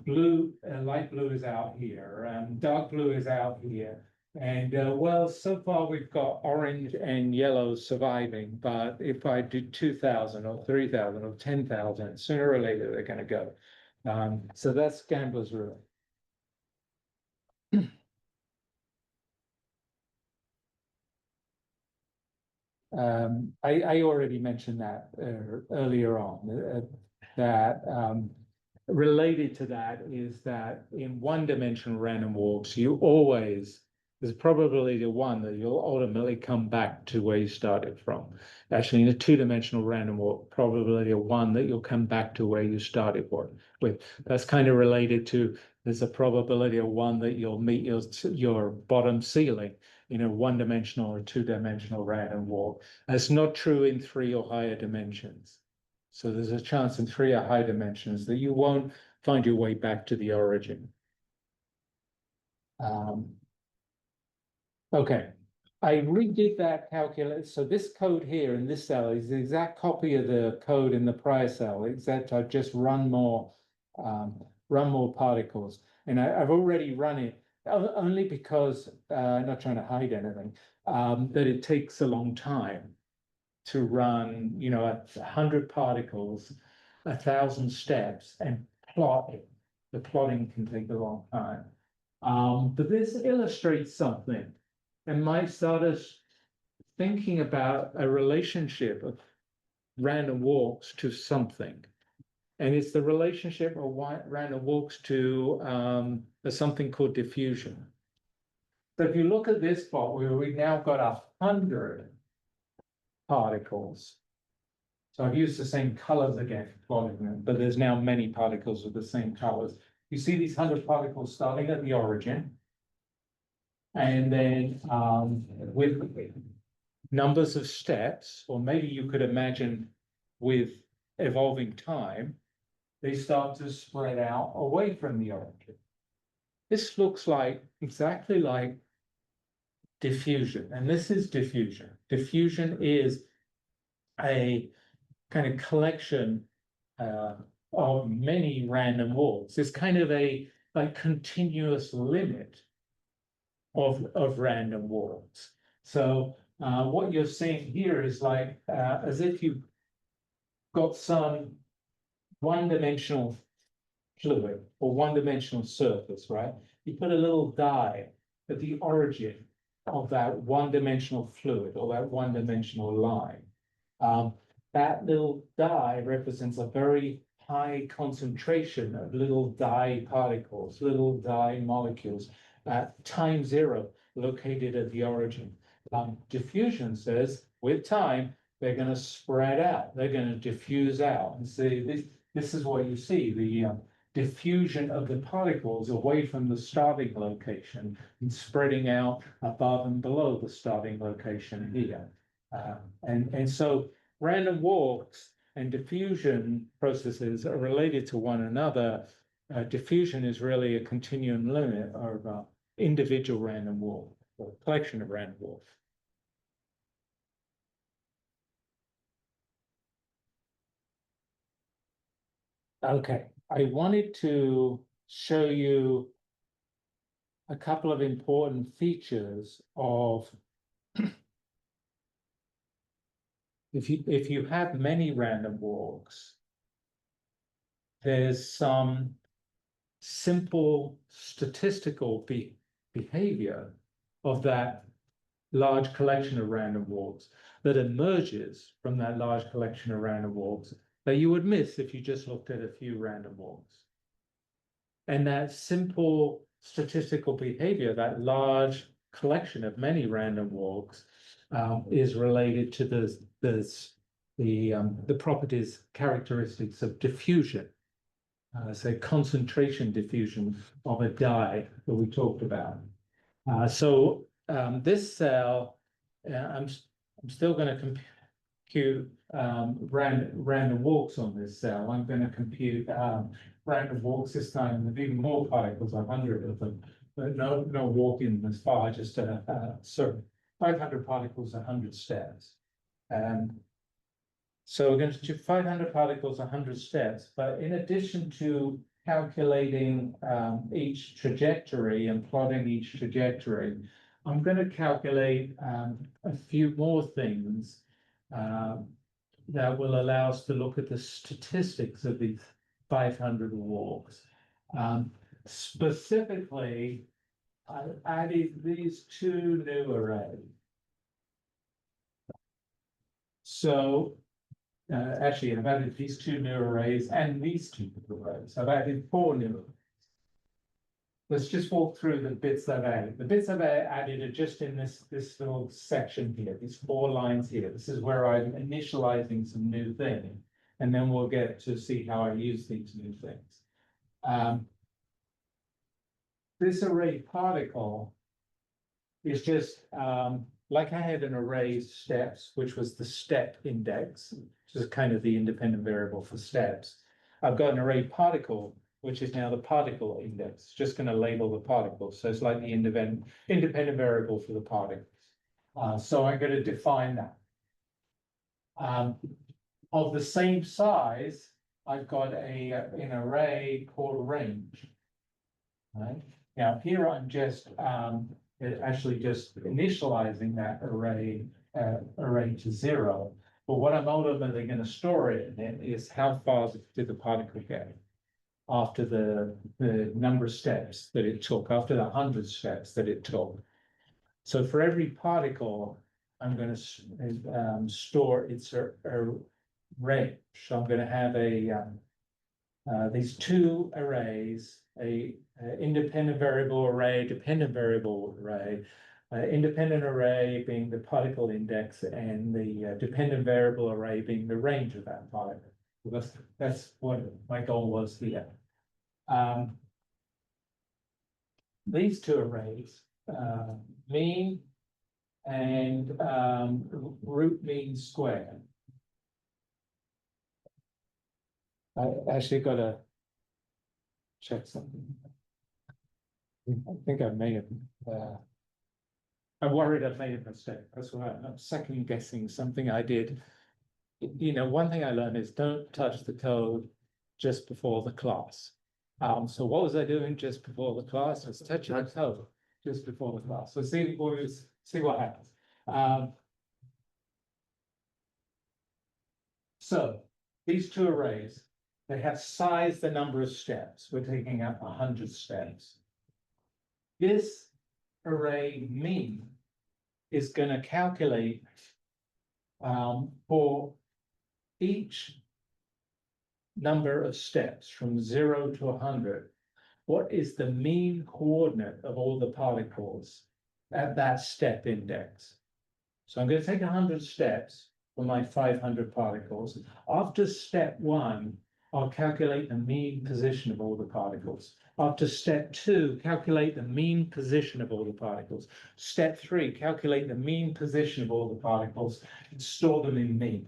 Blue, light blue is out here. Dark blue is out here. And well, so far we've got orange and yellow surviving, but if I do 2,000 or 3,000 or 10,000, sooner or later they're going to go. So that's gambler's ruin. I already mentioned that earlier on, that related to that is that in one-dimensional random walks, there's probability of 1 that you'll ultimately come back to where you started from. Actually, in a 2-dimensional random walk, probability of 1 that you'll come back to where you started with. That's kind of related to, there's a probability of 1 that you'll meet your bottom ceiling in a 1-dimensional or 2-dimensional random walk. That's not true in 3 or higher dimensions. So there's a chance in 3 or higher dimensions that you won't find your way back to the origin. Okay, I redid that calculation. So this code here in this cell is the exact copy of the code in the prior cell, except I've just run more particles. And I've already run it only because, not trying to hide anything, that it takes a long time to run, you know, 100 particles, 1,000 steps, and plot it. The plotting can take a long time. But this illustrates something and might start us thinking about a relationship of random walks to something. And it's the relationship of random walks to something called diffusion. So if you look at this plot where we've now got 100 particles. So I've used the same colors again for plotting them, but there's now many particles with the same colors. You see these 100 particles starting at the origin, and then with numbers of steps, or maybe you could imagine with evolving time, they start to spread out away from the origin. This looks like exactly like diffusion, and this is diffusion. Diffusion is a kind of collection of many random walks. It's kind of a like continuous limit of random walks. So what you're seeing here is like as if you've got some one-dimensional fluid or one-dimensional surface, right? You put a little dye at the origin of that one-dimensional fluid or that one-dimensional line. That little dye represents a very high concentration of little dye particles, little dye molecules at time zero located at the origin. Diffusion says with time, they're going to spread out, they're going to diffuse out. And see, this is what you see, the diffusion of the particles away from the starting location and spreading out above and below the starting location here. And so random walks and diffusion processes are related to one another. Diffusion is really a continuum limit of individual random walk or collection of random walks. Okay, I wanted to show you a couple of important features of if you have many random walks, there's some simple statistical behavior of that large collection of random walks that emerges from that large collection of random walks that you would miss if you just looked at a few random walks. And that simple statistical behavior, that large collection of many random walks, is related to the properties, characteristics of diffusion. Say concentration diffusion of a dye that we talked about. So this cell, I'm still going to compute random walks on this cell. I'm going to compute random walks this time with even more particles, 100 of them, but no walking this far, just so 500 particles, 100 steps. So we're going to do 500 particles, 100 steps, but in addition to calculating each trajectory and plotting each trajectory, I'm going to calculate a few more things that will allow us to look at the statistics of these 500 walks. Specifically, I added these two new arrays. So actually, I've added these two new arrays and these two new arrays. I've added 4 new arrays. Let's just walk through the bits I've added. The bits I've added are just in this little section here, these 4 lines here. This is where I'm initializing some new things, and then we'll get to see how I use these new things. This array particle is just like I had an array steps, which was the step index, which is kind of the independent variable for steps. I've got an array particle, which is now the particle index, just going to label the particles. So it's like the independent variable for the particles. So I'm going to define that. Of the same size, I've got an array called range. Right? Now here I'm just actually just initializing that array to 0. But what I'm ultimately going to store it in is how far did the particle get after the number of steps that it took, after the 100 steps that it took. So for every particle, I'm going to store its range. So I'm going to have these 2 arrays, a independent variable array, dependent variable array, independent array being the particle index and the dependent variable array being the range of that particle. So that's what my goal was here. These 2 arrays, mean and root mean squared. I actually gotta check something. I think I may have, I'm worried I've made a mistake. That's why I'm second guessing something I did. You know, one thing I learned is don't touch the code just before the class. So what was I doing just before the class? I was touching the code just before the class. So see what happens. So these two arrays, they have sized the number of steps. We're taking out 100 steps. This array mean is going to calculate for each number of steps from 0 to 100, what is the mean coordinate of all the particles at that step index? So I'm going to take 100 steps for my 500 particles. After step 1, I'll calculate the mean position of all the particles. After step 2, calculate the mean position of all the particles. Step 3, calculate the mean position of all the particles and store them in mean.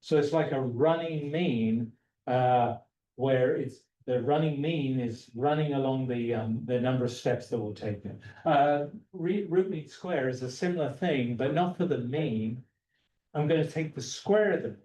So it's like a running mean, where it's the running mean is running along the number of steps that will take it. Root mean square is a similar thing, but not for the mean. I'm going to take the square of them,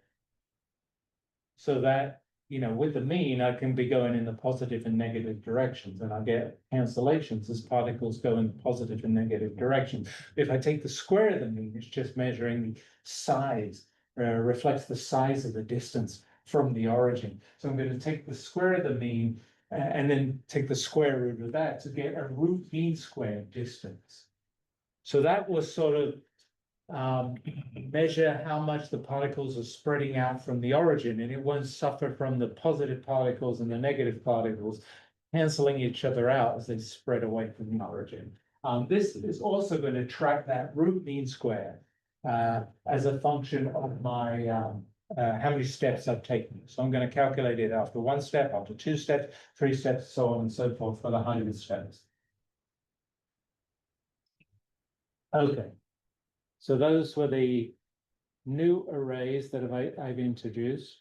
so that, you know, with the mean, I can be going in the positive and negative directions, and I get cancellations as particles go in the positive and negative directions. If I take the square of the mean, it's just measuring the size, reflects the size of the distance from the origin. So I'm going to take the square of the mean and then take the square root of that to get a root mean square distance. So that was sort of measure how much the particles are spreading out from the origin, and it won't suffer from the positive particles and the negative particles canceling each other out as they spread away from the origin. This is also going to track that root mean square as a function of my how many steps I've taken. So I'm going to calculate it after 1 step, after 2 steps, 3 steps, so on and so forth for the 100 steps. Okay. So those were the new arrays that I've introduced.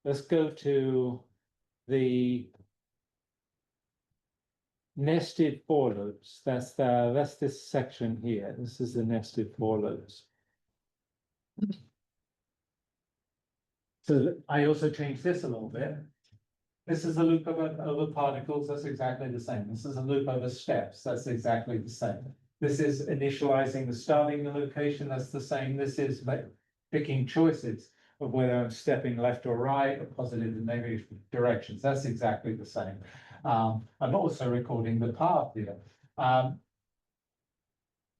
Let's go to the nested for loops. That's this section here. This is the nested for loops. So I also changed this a little bit. This is a loop over particles. That's exactly the same. This is a loop over steps. That's exactly the same. This is initializing the starting location. That's the same. This is picking choices of whether I'm stepping left or right, or positive and negative directions. That's exactly the same. I'm also recording the path here.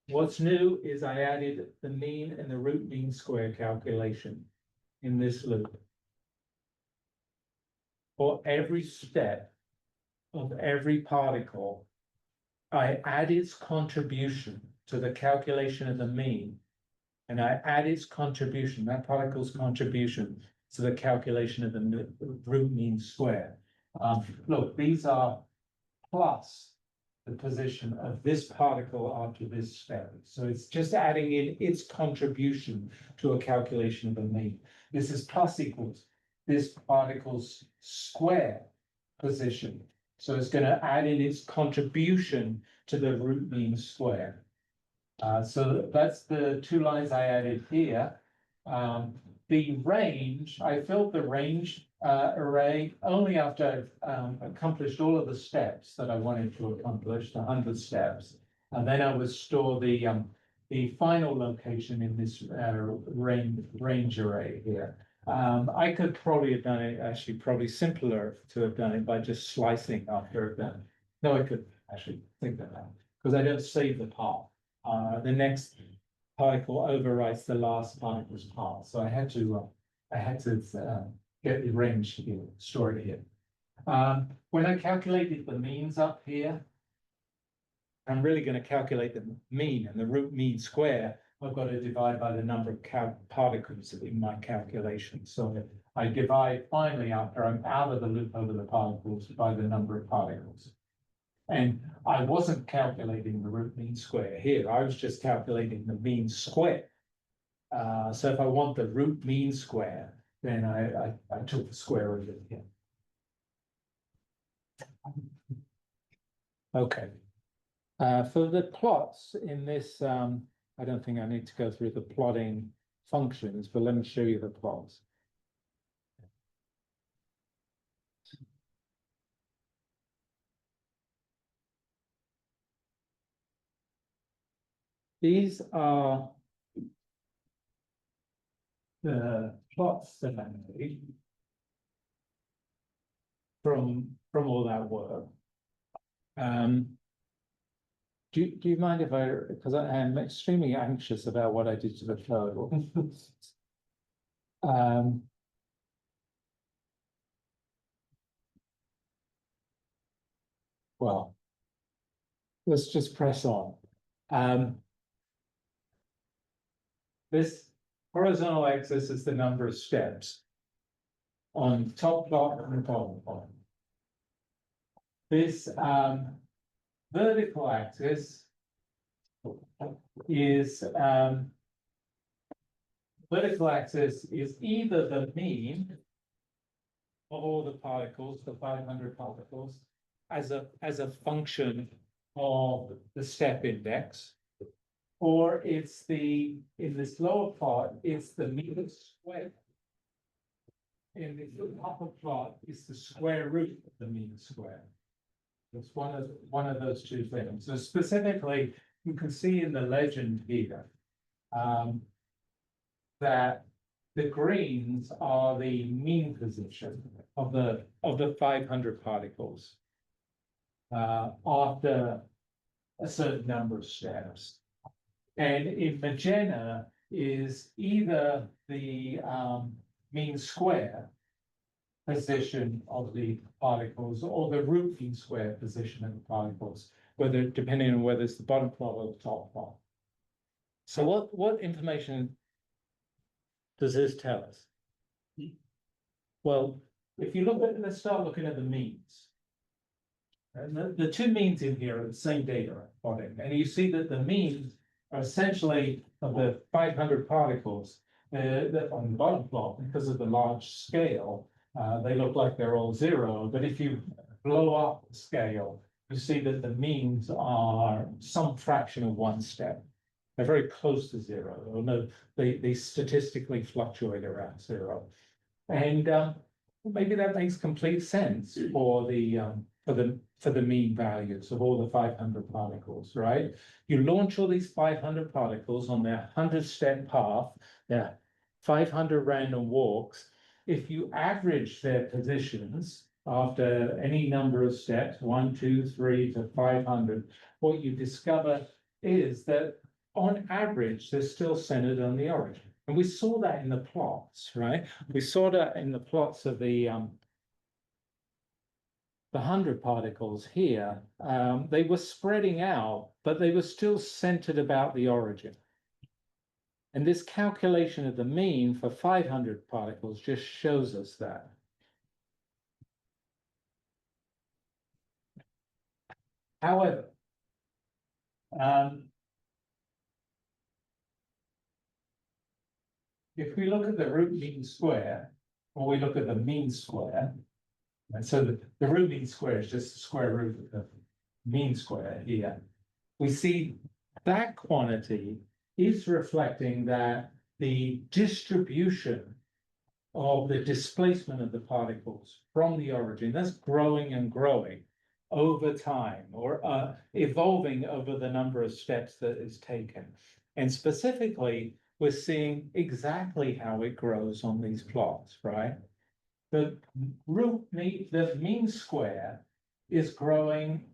What's new is I added the mean and the root mean square calculation in this loop. For every step of every particle, I add its contribution to the calculation of the mean, and I add its contribution, that particle's contribution, to the calculation of the root mean square. Look, these are plus the position of this particle after this step. So it's just adding in its contribution to a calculation of the mean. This is plus equals this particle's square position. So it's going to add in its contribution to the root mean square. So that's the 2 lines I added here. The range, I filled the range array only after I've accomplished all of the steps that I wanted to accomplish, the 100 steps. And then I would store the final location in this range array here. I could probably have done it, actually probably simpler to have done it by just slicing after I've done. No, I could actually think of that, because I don't save the path. The next particle overwrites the last particle's path. So I had to get the range here, store it here. When I calculated the means up here, I'm really going to calculate the mean and the root mean square. I've got to divide by the number of particles in my calculation. So I divide finally, after I'm out of the loop over the particles, by the number of particles. And I wasn't calculating the root mean square here. I was just calculating the mean square. So if I want the root mean square, then I took the square root of it here. Okay. For the plots in this, I don't think I need to go through the plotting functions, but let me show you the plots. These are the plots that I made from all that work. Do you mind if because I am extremely anxious about what I did to the code. Well, let's just press on. This horizontal axis is the number of steps on top plot and bottom plot. This vertical axis is either the mean of all the particles, the 500 particles, as a function of the step index, or it's in this lower part, it's the mean square. In the upper plot, it's the square root of the mean square. It's one of those two things. So specifically, you can see in the legend here that the greens are the mean position of the 500 particles after a certain number of steps. And in magenta is either the mean square position of the particles or the root mean square position of the particles, depending on whether it's the bottom plot or the top plot. So what information does this tell us? Well, if you let's start looking at the means. And the two means in here are the same data plotting, and you see that the means are essentially of the 500 particles that on the bottom plot, because of the large scale, they look like they're all zero. But if you blow up the scale, you see that the means are some fraction of one step. They're very close to zero. No, they statistically fluctuate around zero. And maybe that makes complete sense for the mean values of all the 500 particles, right? You launch all these 500 particles on their 100-step path, their 500 random walks. If you average their positions after any number of steps, 1, 2, 3 to 500, what you discover is that on average, they're still centered on the origin. And we saw that in the plots, right? We saw that in the plots of the 100 particles here. They were spreading out, but they were still centered about the origin. And this calculation of the mean for 500 particles just shows us that. However, if we look at the root mean square, or we look at the mean square, and so the root mean square is just the square root of the mean square here, we see that quantity is reflecting that the distribution of the displacement of the particles from the origin, that's growing and growing over time, or evolving over the number of steps that is taken. And specifically, we're seeing exactly how it grows on these plots, right? The mean square is growing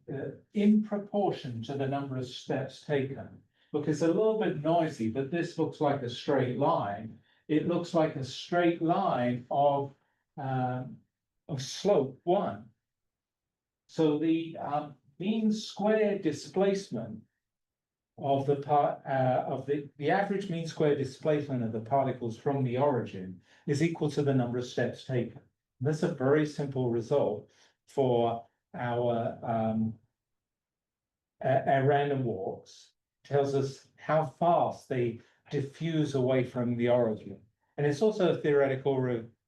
in proportion to the number of steps taken. Look, it's a little bit noisy, but this looks like a straight line. It looks like a straight line of slope 1. So the mean square displacement of the average mean square displacement of the particles from the origin is equal to the number of steps taken. That's a very simple result for our random walks. Tells us how fast they diffuse away from the origin. And it's also a theoretical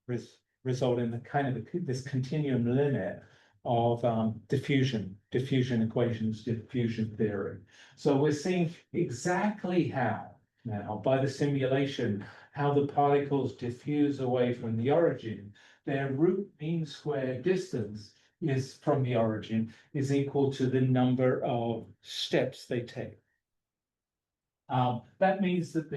result in the kind of this continuum limit of diffusion equations, diffusion theory. So we're seeing exactly how now by the simulation, how the particles diffuse away from the origin. Their root mean square distance is from the origin is equal to the number of steps they take. That means that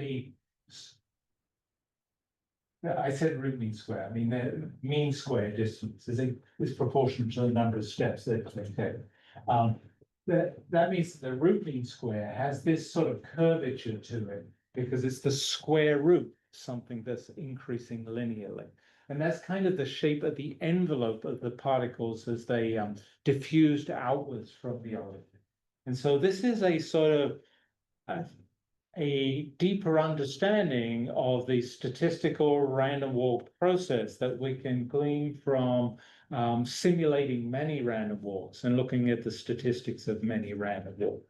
I said root mean square. I mean, the mean square distance is proportional to the number of steps that they take. That means that the root mean square has this sort of curvature to it because it's the square root of something that's increasing linearly. And that's kind of the shape of the envelope of the particles as they diffused outwards from the origin. And so this is a sort of a deeper understanding of the statistical random walk process that we can glean from simulating many random walks and looking at the statistics of many random walks.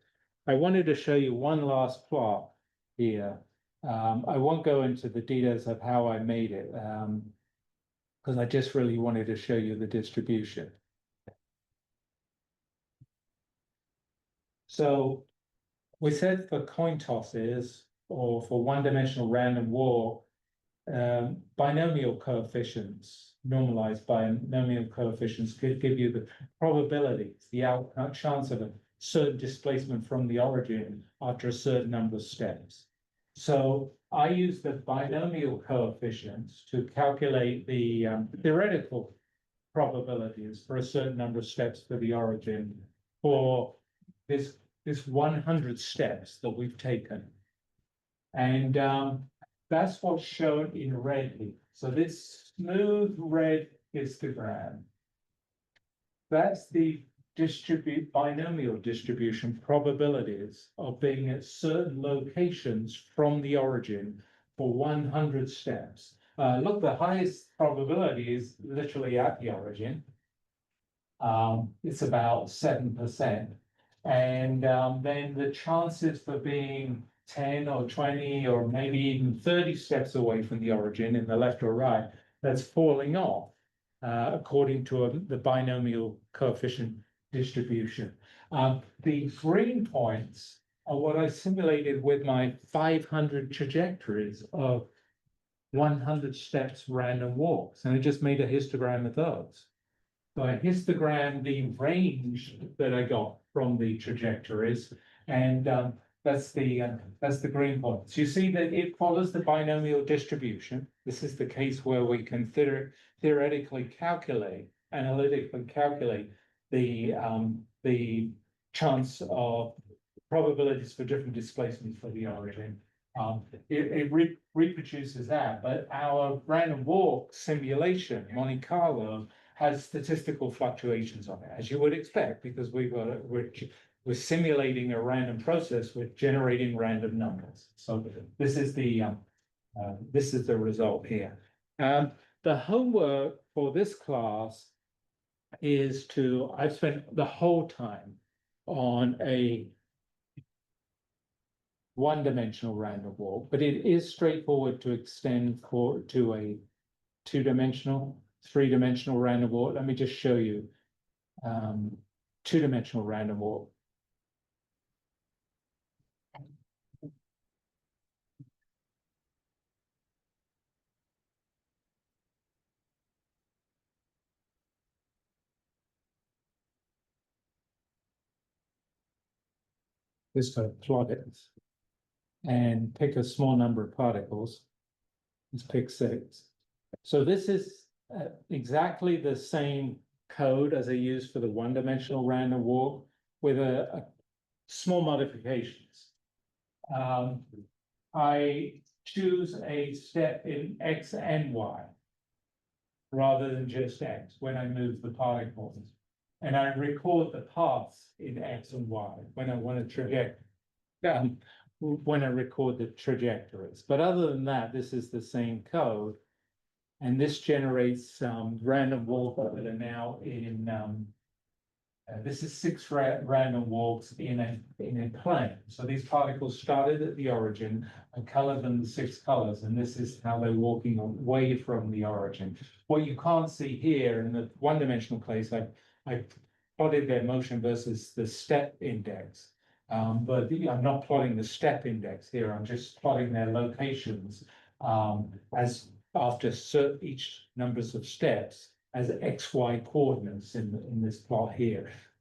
I wanted to show you one last plot here. I won't go into the details of how I made it because I just really wanted to show you the distribution. So we said for coin tosses or for one-dimensional random walk, binomial coefficients, normalized binomial coefficients could give you the probabilities, the chance of a certain displacement from the origin after a certain number of steps. So I use the binomial coefficients to calculate the theoretical probabilities for a certain number of steps for the origin for this 100 steps that we've taken. And that's what's shown in red here. So this smooth red histogram, that's the binomial distribution probabilities of being at certain locations from the origin for 100 steps. Look, the highest probability is literally at the origin. It's about 7%. And then the chances for being 10 or 20 or maybe even 30 steps away from the origin in the left or right, that's falling off according to the binomial coefficient distribution. The green points are what I simulated with my 500 trajectories of 100 steps random walks, and I just made a histogram of those. So I histogram the range that I got from the trajectories, and that's the green points. You see that it follows the binomial distribution. This is the case where we can theoretically analytically calculate the chance of probabilities for different displacements for the origin. It reproduces that, but our random walk simulation, Monte Carlo, has statistical fluctuations on it, as you would expect, because we're simulating a random process, we're generating random numbers. So this is the result here. The homework for this class is I've spent the whole time on a one-dimensional random walk, but it is straightforward to extend to a two-dimensional, three-dimensional random walk. Let me just show you two-dimensional random walk. Just to plot it and pick a small number of particles. Let's pick 6. So this is exactly the same code as I used for the one-dimensional random walk with a small modifications. I choose a step in X and Y rather than just X when I move the particles. And I record the paths in X and Y when I want to traject, when I record the trajectories. But other than that, this is the same code. And this generates random walks that are now This is six random walks in a plane. So these particles started at the origin. I colored them the six colors, and this is how they're walking away from the origin. What you can't see here in the one-dimensional case, I plotted their motion versus the step index. But I'm not plotting the step index here. I'm just plotting their locations as after each numbers of steps as XY coordinates in this plot here.